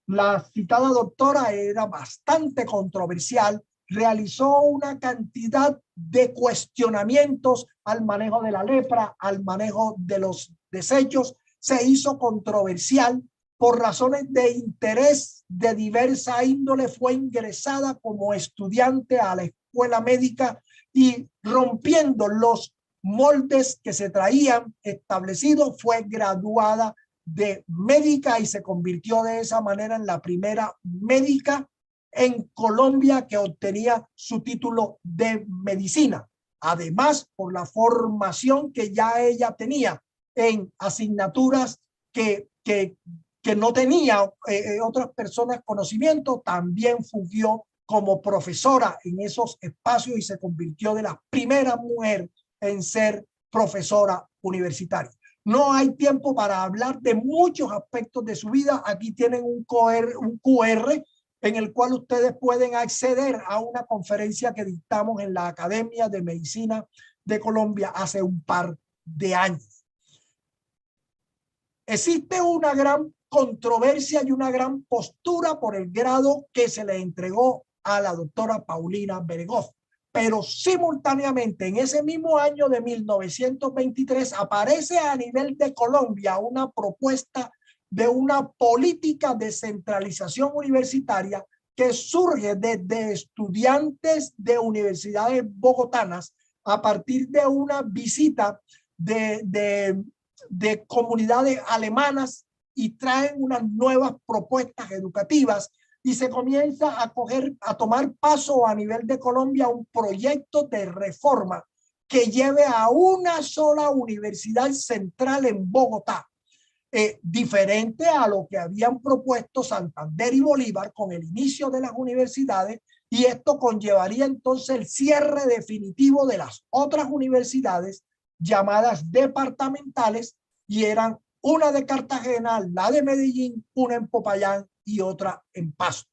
La citada doctora era bastante controversial, realizó una cantidad de cuestionamientos al manejo de la lepra, al manejo de los desechos, se hizo controversial. Por razones de interés de diversa índole fue ingresada como estudiante a la escuela médica y, rompiendo los moldes que se traían establecidos, fue graduada de médica y se convirtió de esa manera en la primera médica en Colombia que obtenía su título de medicina. Además, por la formación que ya ella tenía en asignaturas que no tenía otras personas conocimiento, también fungió como profesora en esos espacios y se convirtió de la primera mujer en ser profesora universitaria. No hay tiempo para hablar de muchos aspectos de su vida. Aquí tienen un QR en el cual ustedes pueden acceder a una conferencia que dictamos en la Academia de Medicina de Colombia hace un par de años. Existe una gran controversia y una gran postura por el grado que se le entregó a la doctora Paulina Beregoff, pero simultáneamente en ese mismo año de 1923 aparece a nivel de Colombia una propuesta de una política de centralización universitaria que surge desde estudiantes de universidades bogotanas a partir de una visita de comunidades alemanas, y traen unas nuevas propuestas educativas y se comienza a tomar paso a nivel de Colombia un proyecto de reforma que lleve a una sola universidad central en Bogotá, diferente a lo que habían propuesto Santander y Bolívar con el inicio de las universidades, y esto conllevaría entonces el cierre definitivo de las otras universidades llamadas departamentales, y eran una de Cartagena, la de Medellín, una en Popayán y otra en Pasto.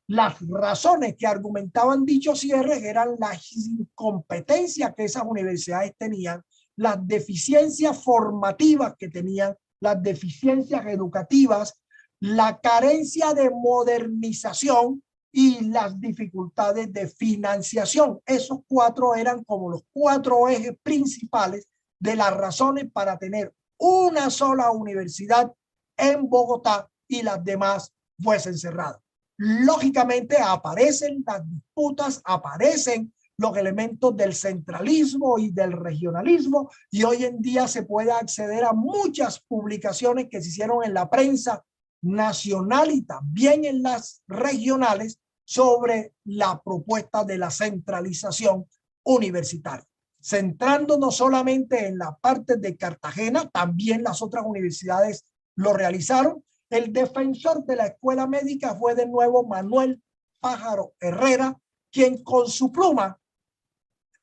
Las razones que argumentaban dichos cierres eran la incompetencia que esas universidades tenían, las deficiencias formativas que tenían, las deficiencias educativas, la carencia de modernización y las dificultades de financiación. Esos cuatro eran como los cuatro ejes principales de las razones para tener una sola universidad en Bogotá y las demás fuesen cerradas. Lógicamente aparecen las disputas, aparecen los elementos del centralismo y del regionalismo, y hoy en día se puede acceder a muchas publicaciones que se hicieron en la prensa nacional y también en las regionales sobre la propuesta de la centralización universitaria. Centrándonos solamente en la parte de Cartagena, también las otras universidades lo realizaron. El defensor de la escuela médica fue de nuevo Manuel Pájaro Herrera, quien con su pluma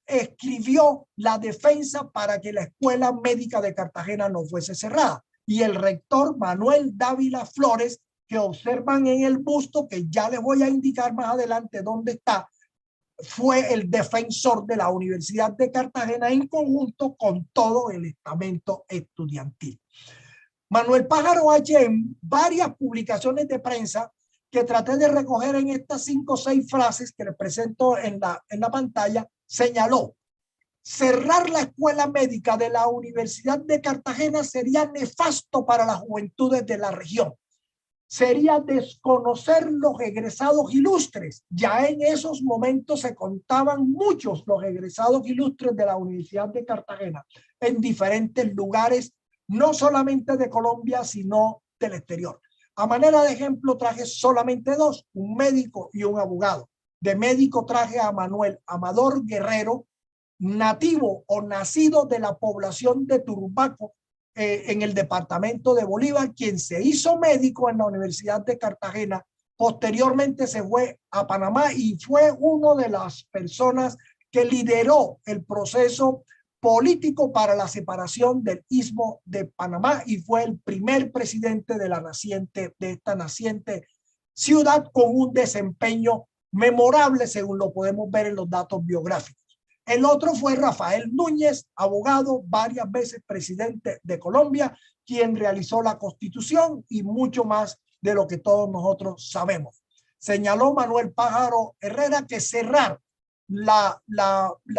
escribió la defensa para que la escuela médica de Cartagena no fuese cerrada. Y el rector Manuel Dávila Flores, que observan en el busto, que ya les voy a indicar más adelante dónde está, fue el defensor de la Universidad de Cartagena en conjunto con todo el estamento estudiantil. Manuel Pájaro H., en varias publicaciones de prensa que traté de recoger en estas 5 o 6 frases que les presento en la pantalla, señaló: cerrar la escuela médica de la Universidad de Cartagena sería nefasto para las juventudes de la región. Sería desconocer los egresados ilustres. Ya en esos momentos se contaban muchos los egresados ilustres de la Universidad de Cartagena en diferentes lugares, no solamente de Colombia, sino del exterior. A manera de ejemplo traje solamente 2, un médico y un abogado. De médico traje a Manuel Amador Guerrero, nativo o nacido de la población de Turbaco, en el departamento de Bolívar, quien se hizo médico en la Universidad de Cartagena. Posteriormente se fue a Panamá y fue una de las personas que lideró el proceso político para la separación del Istmo de Panamá y fue el primer presidente de esta naciente ciudad, con un desempeño memorable según lo podemos ver en los datos biográficos. El otro fue Rafael Núñez, abogado, varias veces presidente de Colombia, quien realizó la Constitución y mucho más de lo que todos nosotros sabemos. Señaló Manuel Pájaro Herrera que cerrar la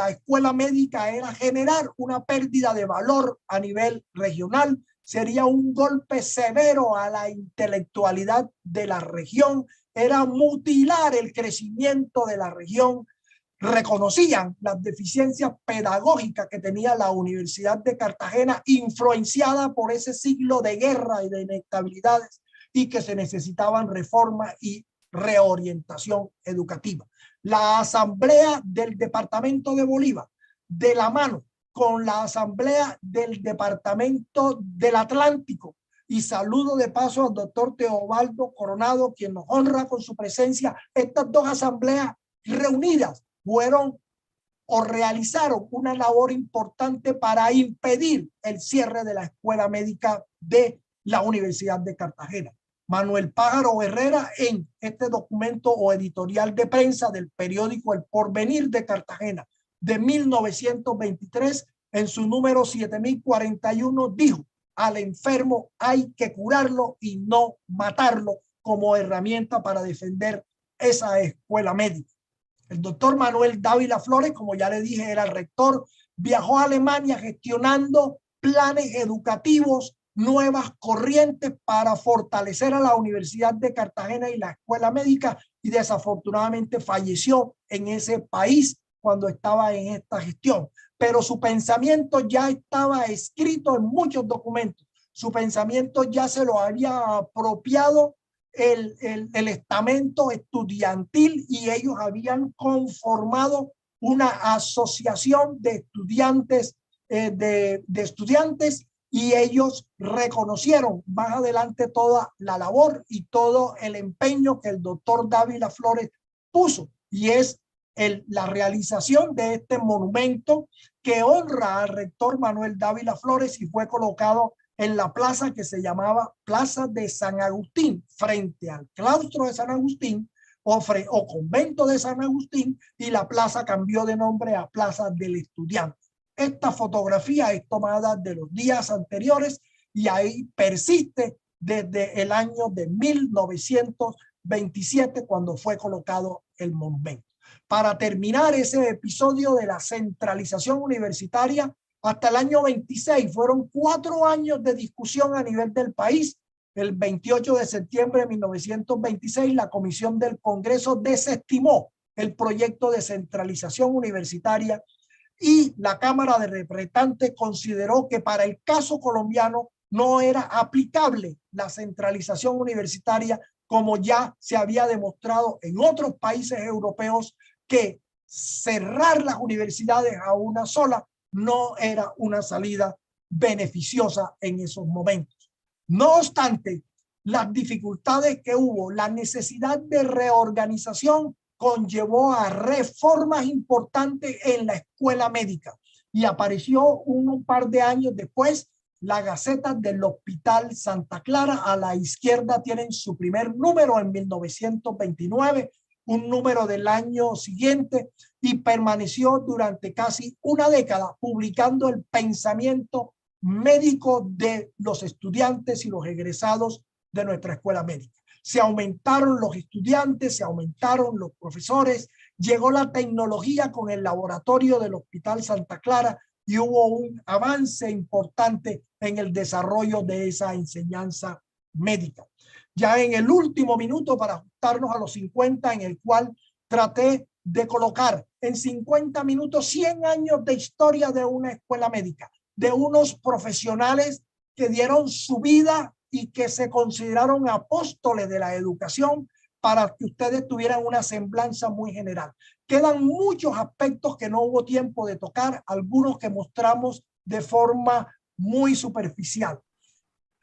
escuela médica era generar una pérdida de valor a nivel regional, sería un golpe severo a la intelectualidad de la región, era mutilar el crecimiento de la región. Reconocían las deficiencias pedagógicas que tenía la Universidad de Cartagena, influenciada por ese siglo de guerra y de inestabilidades, y que se necesitaban reforma y reorientación educativa. La Asamblea del Departamento de Bolívar, de la mano con la Asamblea del Departamento del Atlántico, y saludo de paso al doctor Teobaldo Coronado, quien nos honra con su presencia. Estas 2 asambleas reunidas fueron o realizaron una labor importante para impedir el cierre de la escuela médica de la Universidad de Cartagena. Manuel Pájaro Herrera, en este documento o editorial de prensa del periódico El Porvenir de Cartagena de 1923, en su número 7041, dijo: al enfermo hay que curarlo y no matarlo, como herramienta para defender esa escuela médica. El doctor Manuel Dávila Flores, como ya le dije, era el rector, viajó a Alemania gestionando planes educativos, nuevas corrientes para fortalecer a la Universidad de Cartagena y la escuela médica, y desafortunadamente falleció en ese país cuando estaba en esta gestión. Pero su pensamiento ya estaba escrito en muchos documentos. Su pensamiento ya se lo había apropiado el estamento estudiantil, y ellos habían conformado una asociación de estudiantes, y ellos reconocieron más adelante toda la labor y todo el empeño que el doctor Dávila Flores puso, y es la realización de este monumento que honra al rector Manuel Dávila Flores y fue colocado en la plaza que se llamaba Plaza de San Agustín, frente al claustro de San Agustín o convento de San Agustín, y la plaza cambió de nombre a Plaza del Estudiante. Esta fotografía es tomada de los días anteriores y ahí persiste desde el año de 1927, cuando fue colocado el monumento. Para terminar ese episodio de la centralización universitaria, hasta el año 26 fueron 4 años de discusión a nivel del país. El 28 de septiembre de 1926, la Comisión del Congreso desestimó el proyecto de centralización universitaria y la Cámara de Representantes consideró que para el caso colombiano no era aplicable la centralización universitaria, como ya se había demostrado en otros países europeos que cerrar las universidades a una sola no era una salida beneficiosa en esos momentos. No obstante, las dificultades que hubo, la necesidad de reorganización conllevó a reformas importantes en la escuela médica y apareció un par de años después la Gaceta del Hospital Santa Clara. A la izquierda tienen su primer número en 1929, un número del año siguiente, y permaneció durante casi una década publicando el pensamiento médico de los estudiantes y los egresados de nuestra escuela médica. Se aumentaron los estudiantes, se aumentaron los profesores, llegó la tecnología con el laboratorio del Hospital Santa Clara y hubo un avance importante en el desarrollo de esa enseñanza médica. Ya en el último minuto, para ajustarnos a los 50, en el cual traté de colocar en 50 minutos 100 años de historia de una escuela médica, de unos profesionales que dieron su vida y que se consideraron apóstoles de la educación, para que ustedes tuvieran una semblanza muy general. Quedan muchos aspectos que no hubo tiempo de tocar, algunos que mostramos de forma muy superficial.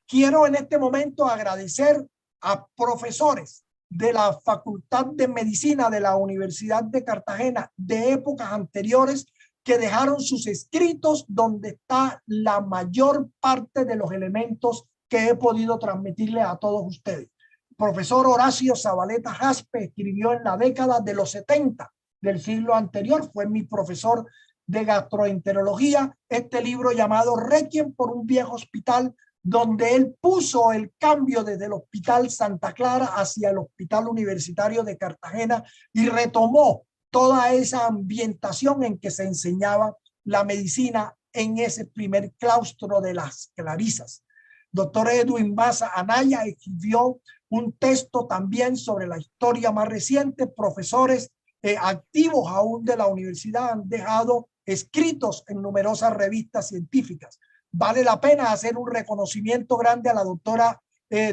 Quiero en este momento agradecer a profesores de la Facultad de Medicina de la Universidad de Cartagena de épocas anteriores que dejaron sus escritos donde está la mayor parte de los elementos que he podido transmitirle a todos ustedes. Profesor Horacio Zabaleta Jaspe escribió en la década de los 70 del siglo anterior, fue mi profesor de gastroenterología, este libro llamado Requiem por un viejo hospital, donde él puso el cambio desde el Hospital Santa Clara hacia el Hospital Universitario de Cartagena y retomó toda esa ambientación en que se enseñaba la medicina en ese primer claustro de las Clarisas. Doctor Edwin Maza Anaya escribió un texto también sobre la historia más reciente. Profesores activos aún de la universidad han dejado escritos en numerosas revistas científicas. Vale la pena hacer un reconocimiento grande a la doctora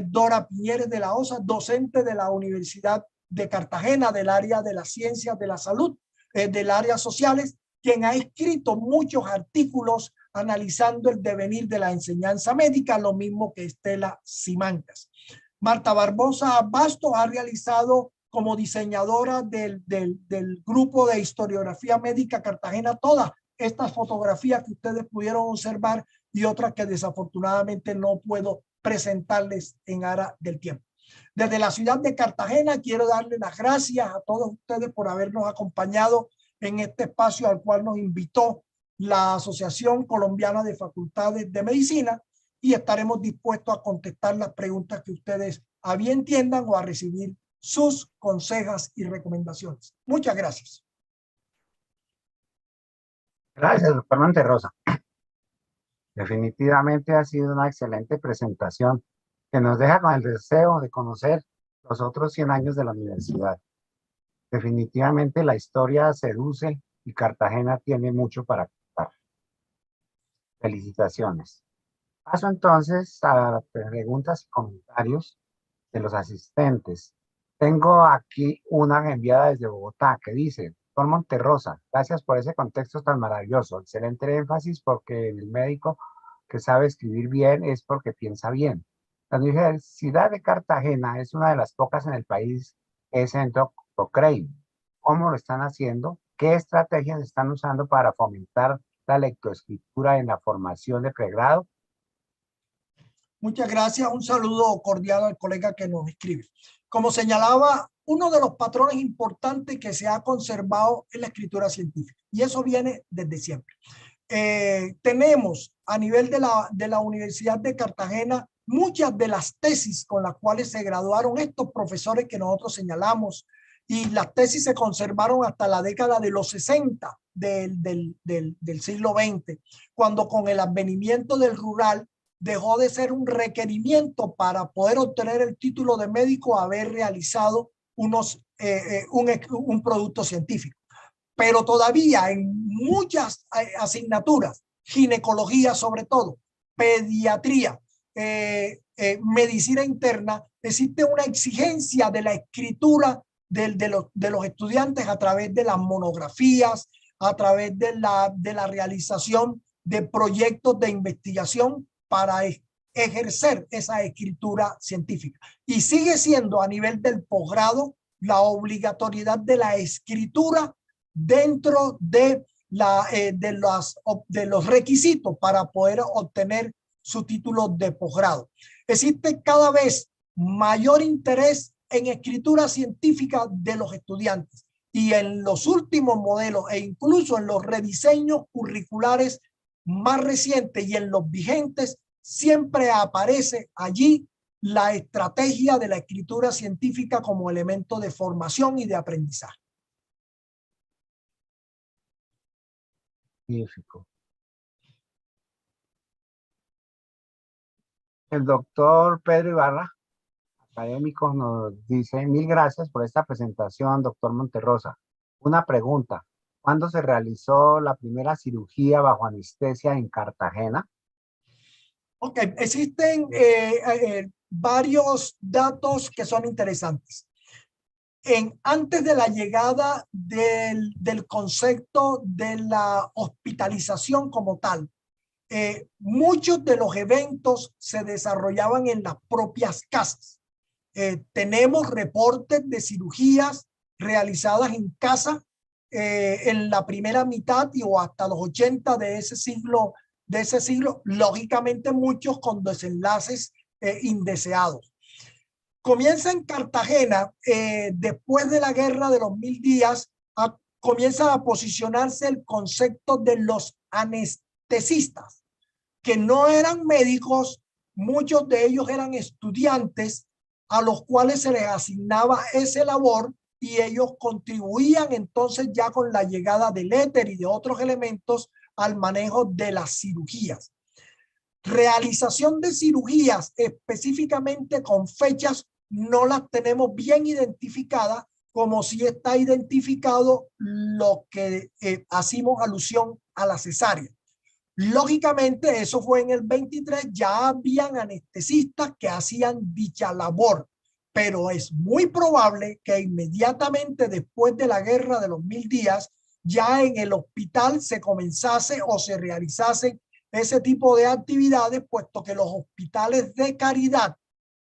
Dora Piñeres de la Osa, docente de la Universidad de Cartagena del área de las ciencias de la salud, del área sociales, quien ha escrito muchos artículos analizando el devenir de la enseñanza médica, lo mismo que Estela Simancas. Marta Barbosa Bastos ha realizado como diseñadora del grupo de historiografía médica Cartagena todas estas fotografías que ustedes pudieron observar y otras que desafortunadamente no puedo presentarles en aras del tiempo. Desde la ciudad de Cartagena quiero darle las gracias a todos ustedes por habernos acompañado en este espacio al cual nos invitó la Asociación Colombiana de Facultades de Medicina, y estaremos dispuestos a contestar las preguntas que ustedes a bien entiendan o a recibir sus consejos y recomendaciones. Muchas gracias. Gracias, doctor Monterrosa. Definitivamente ha sido una excelente presentación que nos deja con el deseo de conocer los otros 100 años de la universidad. Definitivamente la historia seduce y Cartagena tiene mucho para contar. Felicitaciones. Paso entonces a las preguntas y comentarios de los asistentes. Tengo aquí una enviada desde Bogotá que dice: Doctor Monterrosa, gracias por ese contexto tan maravilloso. Excelente énfasis porque el médico que sabe escribir bien es porque piensa bien. La Universidad de Cartagena es una de las pocas en el país que es Centro Cochrane. ¿Cómo lo están haciendo? ¿Qué estrategias están usando para fomentar la lectoescritura en la formación de pregrado? Muchas gracias. Un saludo cordial al colega que nos escribe. Como señalaba, uno de los patrones importantes que se ha conservado es la escritura científica, y eso viene desde siempre. Tenemos a nivel de la Universidad de Cartagena muchas de las tesis con las cuales se graduaron estos profesores que nosotros señalamos, y las tesis se conservaron hasta la década de los 60 del siglo XX, cuando con el advenimiento del rural dejó de ser un requerimiento para poder obtener el título de médico haber realizado un producto científico. Pero todavía en muchas asignaturas, ginecología sobre todo, pediatría, medicina interna, existe una exigencia de la escritura de los estudiantes a través de las monografías, a través de la realización de proyectos de investigación para ejercer esa escritura científica. Y sigue siendo a nivel del posgrado la obligatoriedad de la escritura dentro de los requisitos para poder obtener su título de posgrado. Existe cada vez mayor interés en escritura científica de los estudiantes, y en los últimos modelos e incluso en los rediseños curriculares más recientes y en los vigentes siempre aparece allí la estrategia de la escritura científica como elemento de formación y de aprendizaje. Magnífico. El doctor Pedro Ibarra, académico, nos dice: mil gracias por esta presentación, doctor Monterrosa. Una pregunta: ¿cuándo se realizó la primera cirugía bajo anestesia en Cartagena? Ok, existen varios datos que son interesantes. Antes de la llegada del concepto de la hospitalización como tal, muchos de los eventos se desarrollaban en las propias casas. Tenemos reportes de cirugías realizadas en casa en la primera mitad o hasta los 80 de ese siglo, lógicamente muchos con desenlaces indeseados. Comienza en Cartagena, después de la guerra de los 1000 días, comienza a posicionarse el concepto de los anestesistas, que no eran médicos, muchos de ellos eran estudiantes a los cuales se les asignaba ese labor, y ellos contribuían entonces ya con la llegada del éter y de otros elementos al manejo de las cirugías. Realización de cirugías específicamente con fechas no las tenemos bien identificadas, como si está identificado lo que hacemos alusión a la cesárea. Lógicamente eso fue en el 23, ya habían anestesistas que hacían dicha labor, pero es muy probable que inmediatamente después de la guerra de los 1000 días ya en el hospital se comenzase o se realizase ese tipo de actividades, puesto que los hospitales de caridad,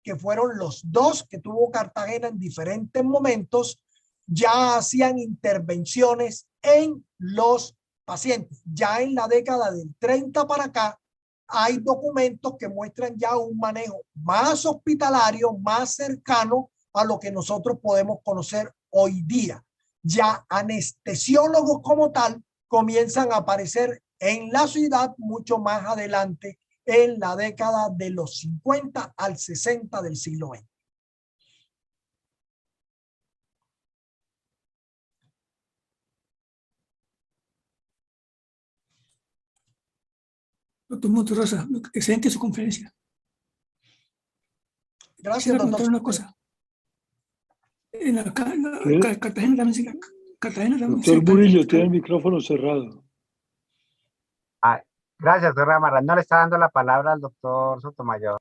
que fueron los dos que tuvo Cartagena en diferentes momentos, ya hacían intervenciones en los pacientes. Ya en la década del 30 para acá hay documentos que muestran ya un manejo más hospitalario, más cercano a lo que nosotros podemos conocer hoy día. Ya anestesiólogos como tal comienzan a aparecer en la ciudad mucho más adelante, en la década de los 50 al 60 del siglo XX. Doctor Monterrosa, excelente su conferencia. Gracias, Quisiera doctor. contar una cosa. En Cartagena también Doctor Murillo, tiene el micrófono cerrado. Gracias, doctor Ramarra. No le está dando la palabra al doctor Sotomayor.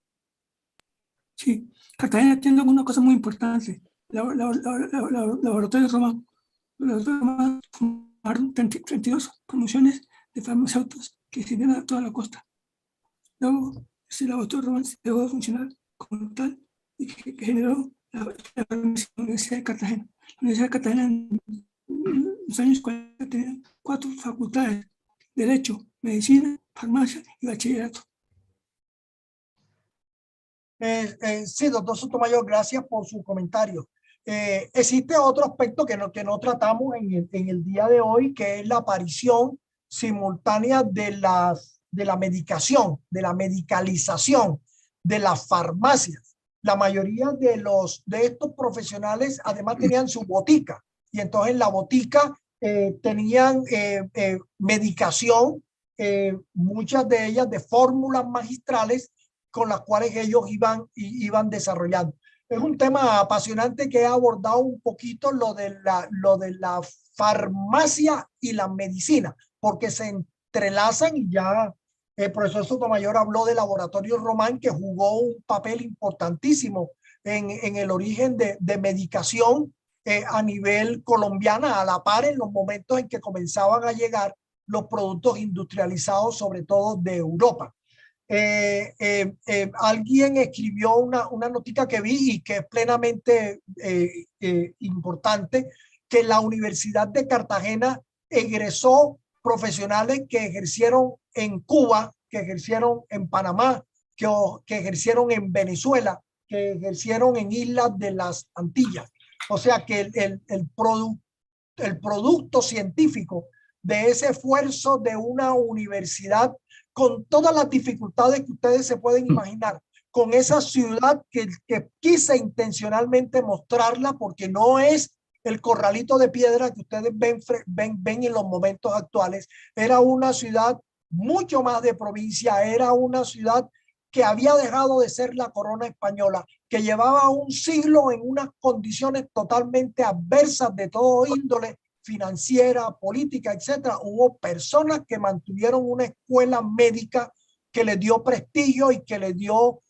Sí, Cartagena tiene una cosa muy importante. Laboratorio de Roma Los demás formaron 32 promociones de farmacéuticos que sirven a toda la costa. Luego, ese laboratorio Román dejó de funcionar como tal y que generó la Universidad de Cartagena. La Universidad de Cartagena en los años 40 tenía 4 facultades: Derecho, Medicina, Farmacia y Bachillerato. Sí, doctor Sotomayor, gracias por su comentario. Existe otro aspecto que no tratamos en el día de hoy, que es la aparición simultánea de la medicación, de la medicalización, de las farmacias. La mayoría de estos profesionales además tenían su botica, y entonces en la botica tenían medicación, muchas de ellas de fórmulas magistrales con las cuales ellos iban desarrollando. Es un tema apasionante que he abordado un poquito lo de la farmacia y la medicina, porque se entrelazan, y ya el profesor Sotomayor habló del laboratorio Román, que jugó un papel importantísimo en el origen de medicación a nivel colombiana, a la par en los momentos en que comenzaban a llegar los productos industrializados, sobre todo de Europa. Alguien escribió una notica que vi y que es plenamente importante, que la Universidad de Cartagena egresó profesionales que ejercieron en Cuba, que ejercieron en Panamá, que ejercieron en Venezuela, que ejercieron en Islas de las Antillas. O sea que el producto científico de ese esfuerzo de una universidad, con todas las dificultades que ustedes se pueden imaginar, con esa ciudad que quise intencionalmente mostrarla, porque no es el corralito de piedra que ustedes ven en los momentos actuales. Era una ciudad mucho más de provincia, era una ciudad que había dejado de ser la corona española, que llevaba un siglo en unas condiciones totalmente adversas de todo índole, financiera, política, etcétera. Hubo personas que mantuvieron una escuela médica que le dio prestigio y que le dio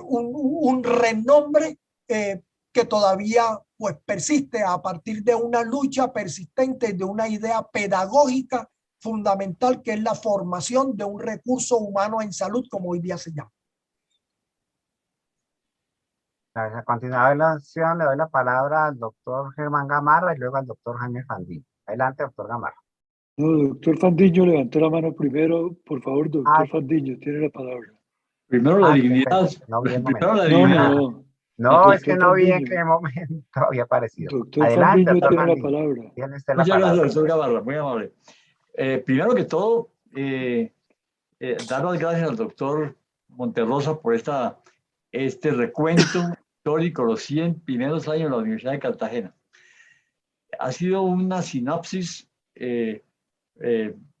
un renombre que todavía pues persiste a partir de una lucha persistente, de una idea pedagógica fundamental, que es la formación de un recurso humano en salud, como hoy día se llama. A continuación le doy la palabra al doctor Germán Gamarra y luego al doctor Jaime Fandiño. Adelante, doctor Gamarra. No, doctor Fandiño levantó la mano primero. Por favor, doctor Fandiño, tiene la palabra. Primero la divinidad. No vi el Primero la momento. divinidad. No, es que Doctor no vi en Fandiño. qué momento había aparecido. Doctor Adelante, Fandiño doctor tiene la Fandiño. palabra. Tiene usted la Muchas palabra. gracias, doctor Gamarra, muy amable. Primero que todo, dar las gracias al doctor Monterrosa por este recuento histórico, los 100 primeros años de la Universidad de Cartagena. Ha sido una sinopsis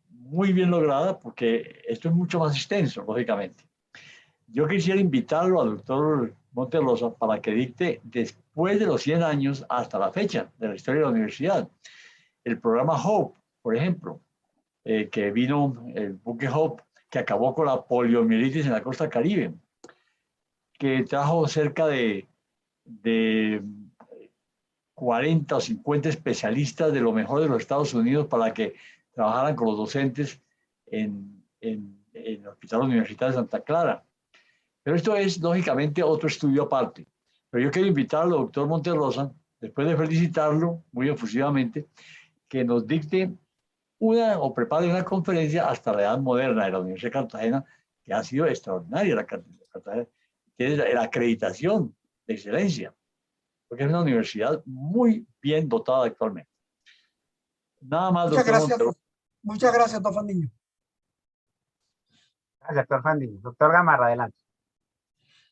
muy bien lograda, porque esto es mucho más extenso, lógicamente. Yo quisiera invitarlo al doctor Monterrosa para que dicte, después de los 100 años hasta la fecha de la historia de la universidad, el programa HOPE, por ejemplo, que vino el buque HOPE, que acabó con la poliomielitis en la costa caribe, que trajo cerca de 40 o 50 especialistas de lo mejor de los Estados Unidos para que trabajaran con los docentes en el Hospital Universitario de Santa Clara. Pero esto es, lógicamente, otro estudio aparte. Pero yo quiero invitarlo, doctor Monterrosa, después de felicitarlo muy efusivamente, que nos dicte o prepare una conferencia hasta la edad moderna de la Universidad de Cartagena, que ha sido extraordinaria. La Cartagena tiene la acreditación de excelencia, porque es una universidad muy bien dotada actualmente. Nada más, Muchas doctor gracias. Monterrosa. Muchas gracias, doctor Fandiño. Gracias, doctor Fandiño. Doctor Gamarra, adelante.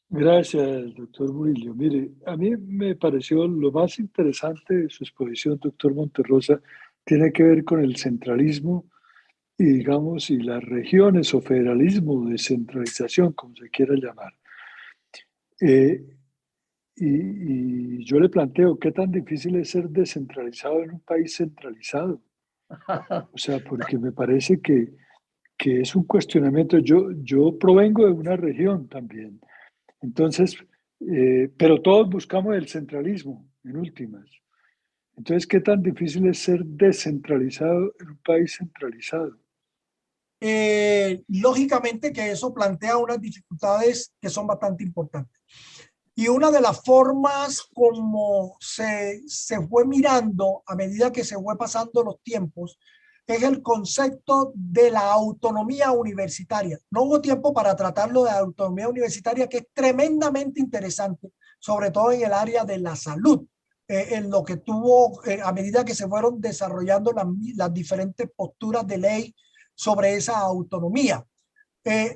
Gracias, doctor Murillo. Mire, a mí me pareció lo más interesante de su exposición, doctor Monterrosa, tiene que ver con el centralismo y, digamos, y las regiones o federalismo, descentralización, como se quiera llamar. Y yo le planteo, ¿qué tan difícil es ser descentralizado en un país centralizado? O sea, porque me parece que es un cuestionamiento. Yo provengo de una región también. Entonces, pero todos buscamos el centralismo, en últimas. Entonces, ¿qué tan difícil es ser descentralizado en un país centralizado? Lógicamente que eso plantea unas dificultades que son bastante importantes. Y una de las formas como se fue mirando a medida que se fue pasando los tiempos es el concepto de la autonomía universitaria. No hubo tiempo para tratarlo de autonomía universitaria, que es tremendamente interesante, sobre todo en el área de la salud, en lo que tuvo, a medida que se fueron desarrollando las diferentes posturas de ley sobre esa autonomía.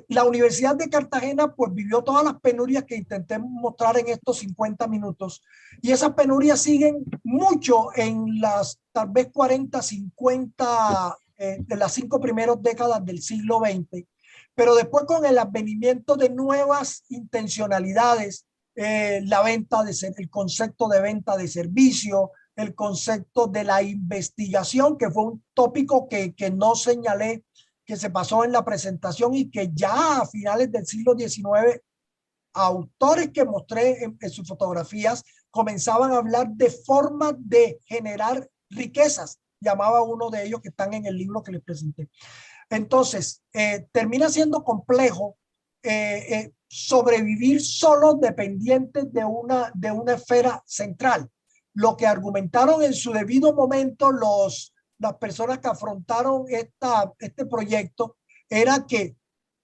La Universidad de Cartagena pues vivió todas las penurias que intenté mostrar en estos 50 minutos, y esas penurias siguen mucho en las tal vez 40, 50 de las 5 primeras décadas del siglo XX, pero después con el advenimiento de nuevas intencionalidades, la venta el concepto de venta de servicio, el concepto de la investigación, que fue un tópico que no señalé, que se pasó en la presentación, y que ya a finales del siglo XIX, autores que mostré en sus fotografías comenzaban a hablar de formas de generar riquezas. Llamaba uno de ellos, que están en el libro que les presenté. Entonces, termina siendo complejo sobrevivir solo dependientes de una esfera central. Lo que argumentaron en su debido momento las personas que afrontaron este proyecto era que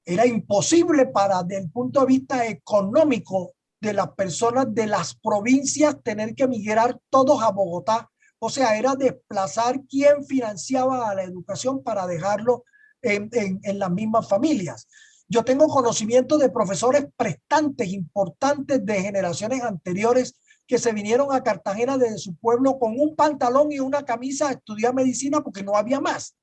era imposible desde el punto de vista económico de las personas de las provincias tener que migrar todos a Bogotá. O sea, era desplazar quién financiaba a la educación para dejarlo en las mismas familias. Yo tengo conocimiento de profesores prestantes importantes de generaciones anteriores que se vinieron a Cartagena desde su pueblo con un pantalón y una camisa a estudiar medicina porque no había más,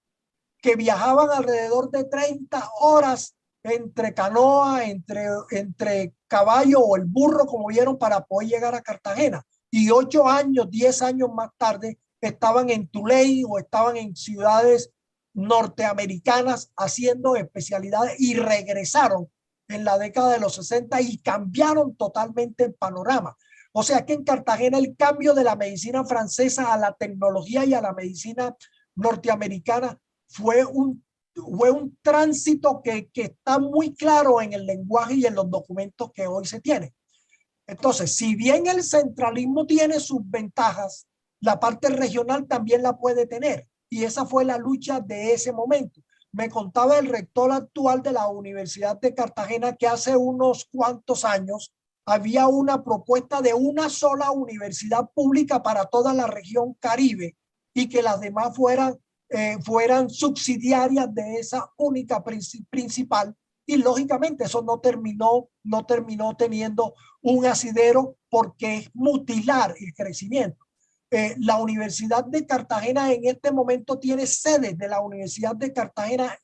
que viajaban alrededor de 30 horas entre canoa, entre caballo o el burro, como vieron, para poder llegar a Cartagena. Y 8 años, 10 años más tarde estaban en Tuley o estaban en ciudades norteamericanas haciendo especialidades, y regresaron en la década de los 60 y cambiaron totalmente el panorama. O sea que en Cartagena el cambio de la medicina francesa a la tecnología y a la medicina norteamericana fue un tránsito que está muy claro en el lenguaje y en los documentos que hoy se tienen. Entonces, si bien el centralismo tiene sus ventajas, la parte regional también la puede tener, y esa fue la lucha de ese momento. Me contaba el rector actual de la Universidad de Cartagena que hace unos cuantos años había una propuesta de una sola universidad pública para toda la región Caribe, y que las demás fueran subsidiarias de esa única principal, y lógicamente eso no terminó teniendo un asidero, porque es mutilar el crecimiento. La Universidad de Cartagena en este momento tiene sedes de la Universidad de Cartagena,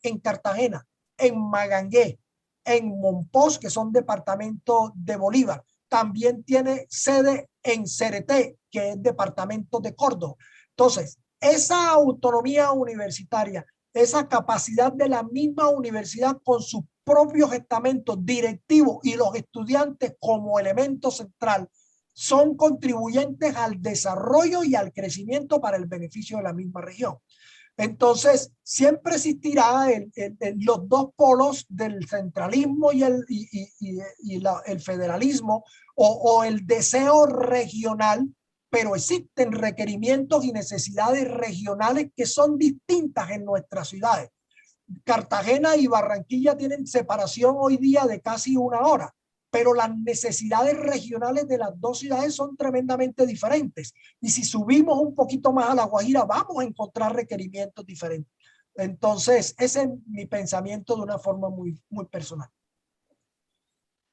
en Magangué, en Monpós, que son departamento de Bolívar. También tiene sede en Cereté, que es departamento de Córdoba. Entonces, esa autonomía universitaria, esa capacidad de la misma universidad con sus propios estamentos directivos y los estudiantes como elemento central, son contribuyentes al desarrollo y al crecimiento para el beneficio de la misma región. Entonces, siempre existirá los dos polos del centralismo y el federalismo, o el deseo regional, pero existen requerimientos y necesidades regionales que son distintas en nuestras ciudades. Cartagena y Barranquilla tienen separación hoy día de casi 1 hora, pero las necesidades regionales de las dos ciudades son tremendamente diferentes. Y si subimos un poquito más a La Guajira, vamos a encontrar requerimientos diferentes. Entonces, ese es mi pensamiento de una forma muy, muy personal.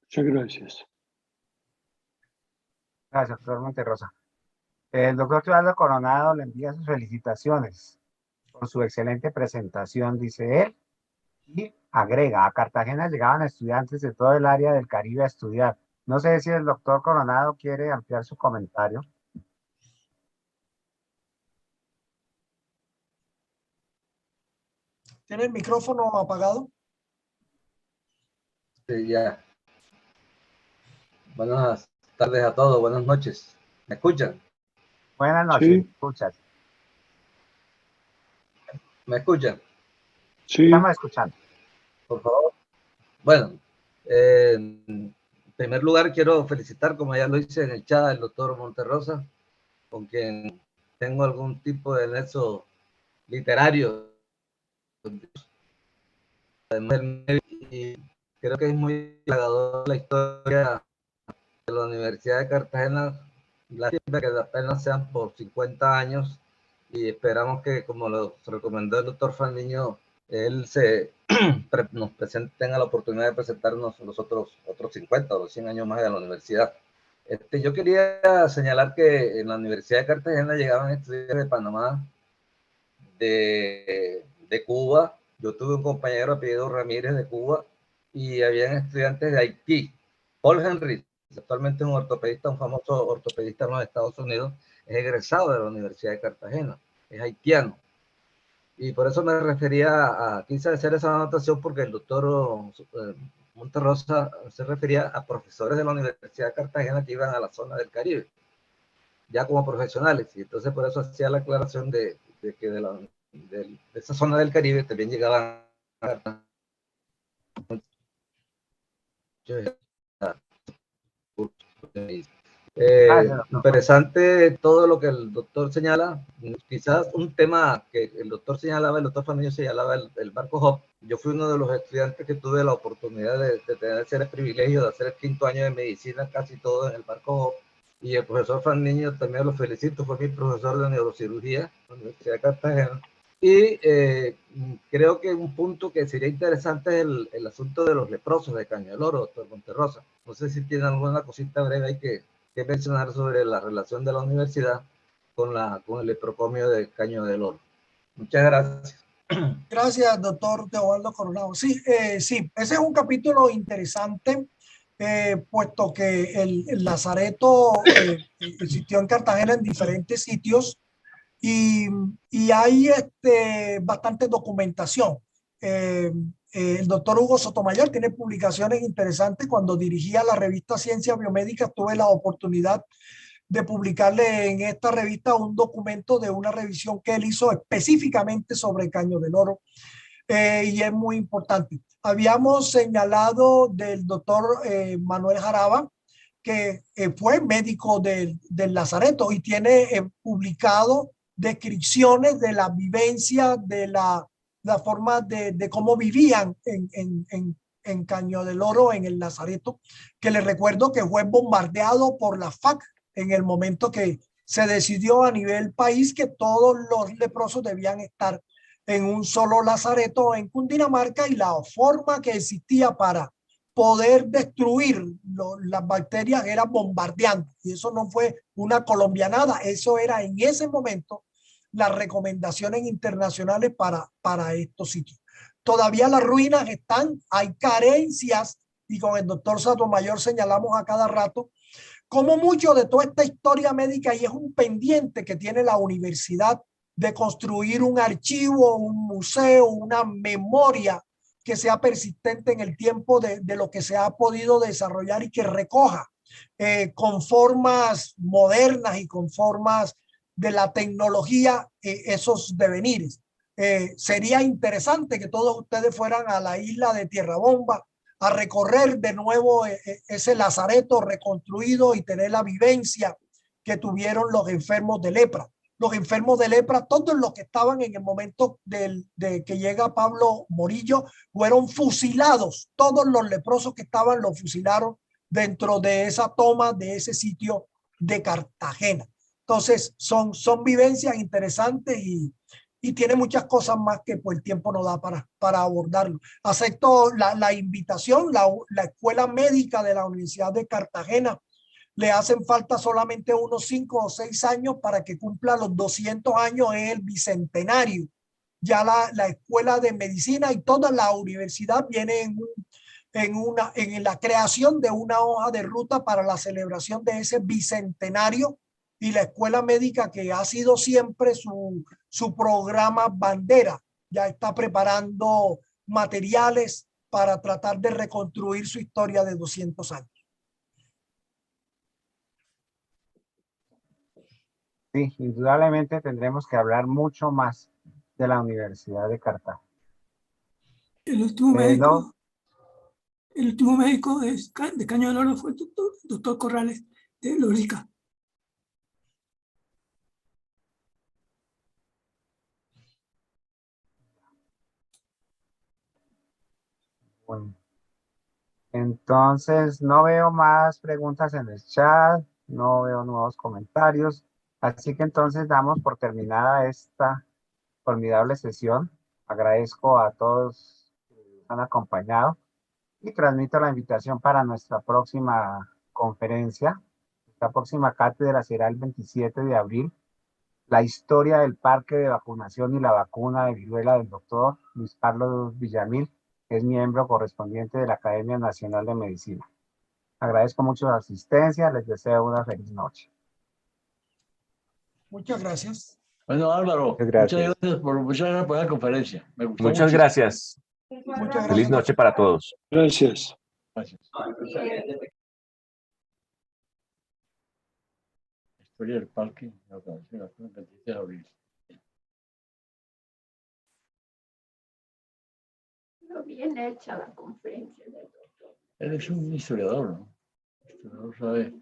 Muchas gracias. Gracias, doctor Monterrosa. El doctor Teobaldo Coronado le envía sus felicitaciones por su excelente presentación, dice él, y agrega: a Cartagena llegaban estudiantes de todo el área del Caribe a estudiar. No sé si el doctor Coronado quiere ampliar su comentario. ¿Tiene el micrófono apagado? Sí, ya. Buenas tardes a todos, buenas noches. ¿Me escuchan? Buenas noches, Sí, escuchas. ¿Me escuchan? sí. Estamos escuchando. Por favor. Bueno, en primer lugar quiero felicitar, como ya lo hice en el chat, al doctor Monterrosa, con quien tengo algún tipo de nexo literario. Y creo que es muy halagador la historia de la Universidad de Cartagena, la siempre que apenas sean por 50 años, y esperamos que, como lo recomendó el doctor Fandiño, él nos tenga la oportunidad de presentarnos los otros 50 o los 100 años más de la universidad. Yo quería señalar que en la Universidad de Cartagena llegaban estudiantes de Panamá, de Cuba. Yo tuve un compañero apellido Ramírez de Cuba, y habían estudiantes de Haití. Paul Henry, actualmente un ortopedista, un famoso ortopedista en los Estados Unidos, es egresado de la Universidad de Cartagena, es haitiano. Y por eso me refería quise hacer esa anotación, porque el doctor Monterrosa se refería a profesores de la Universidad de Cartagena que iban a la zona del Caribe, ya como profesionales, y entonces por eso hacía la aclaración de que de esa zona del Caribe también llegaban interesante todo lo que el doctor señala. Quizás un tema que el doctor señalaba, el doctor Fernando señalaba, el barco Hop. Yo fui uno de los estudiantes que tuve la oportunidad de tener ese privilegio de hacer el 5º año de medicina, casi todo en el barco Hop. Y el profesor Fandiño también lo felicito, fue mi profesor de neurocirugía en la Universidad de Cartagena. Y creo que un punto que sería interesante es el asunto de los leprosos de Caño del Oro, doctor Monterrosa. No sé si tiene alguna cosita breve ahí que mencionar sobre la relación de la universidad con el leprecomio de Caño del Oro. Muchas gracias. Gracias, doctor Teobaldo Coronado. Sí, sí, ese es un capítulo interesante, puesto que el Lazareto existió en Cartagena en diferentes sitios, y hay bastante documentación. El doctor Hugo Sotomayor tiene publicaciones interesantes. Cuando dirigía la revista Ciencias Biomédicas, tuve la oportunidad de publicarle en esta revista un documento de una revisión que él hizo específicamente sobre Caño del Oro, y es muy importante. Habíamos señalado del doctor Manuel Jaraba, que fue médico del Lazareto y tiene publicado descripciones de la vivencia, de la forma de cómo vivían en Caño del Oro, en el Lazareto, que les recuerdo que fue bombardeado por la FARC en el momento que se decidió a nivel país que todos los leprosos debían estar en un solo lazareto en Cundinamarca, y la forma que existía para poder destruir las bacterias era bombardeando. Y eso no fue una colombianada, eso era en ese momento las recomendaciones internacionales para estos sitios. Todavía las ruinas están, hay carencias, y con el doctor Sotomayor señalamos a cada rato como mucho de toda esta historia médica, y es un pendiente que tiene la universidad de construir un archivo, un museo, una memoria que sea persistente en el tiempo de lo que se ha podido desarrollar, y que recoja con formas modernas y con formas de la tecnología esos devenires. Sería interesante que todos ustedes fueran a la isla de Tierra Bomba a recorrer de nuevo ese lazareto reconstruido y tener la vivencia que tuvieron los enfermos de lepra. Los enfermos de lepra, todos los que estaban en el momento de que llega Pablo Morillo, fueron fusilados. Todos los leprosos que estaban los fusilaron dentro de esa toma de ese sitio de Cartagena. Entonces, son vivencias interesantes, y tiene muchas cosas más que pues, el tiempo no da para abordarlo. Acepto la invitación. La Escuela Médica de la Universidad de Cartagena le hacen falta solamente unos 5 o 6 años para que cumpla los 200 años en el bicentenario. Ya la Escuela de Medicina y toda la universidad viene en la creación de una hoja de ruta para la celebración de ese bicentenario, y la Escuela Médica, que ha sido siempre su programa bandera, ya está preparando materiales para tratar de reconstruir su historia de 200 años. Sí, indudablemente tendremos que hablar mucho más de la Universidad de Cartago. El último No, médico, el último médico de Caño del Oro fue el doctor Corrales de Lorica. bueno. Entonces, no veo más preguntas en el chat, no veo nuevos comentarios, así que entonces damos por terminada esta formidable sesión. Agradezco a todos que nos han acompañado y transmito la invitación para nuestra próxima conferencia. La próxima cátedra será el 27 de abril. La historia del parque de vacunación y la vacuna de viruela del doctor Luis Carlos Villamil, que es miembro correspondiente de la Academia Nacional de Medicina. Agradezco mucho la asistencia, les deseo una feliz noche. Muchas gracias. Bueno, Álvaro, Muchas gracias. muchas gracias por la conferencia. Me gustó Muchas muchísimo. gracias. Muchas gracias. Feliz noche para todos. Gracias. Gracias. Historia del parque, la vacunación, la 27 de abril. Pero bien hecha la conferencia del doctor. Él es un historiador, ¿no? El historiador sabe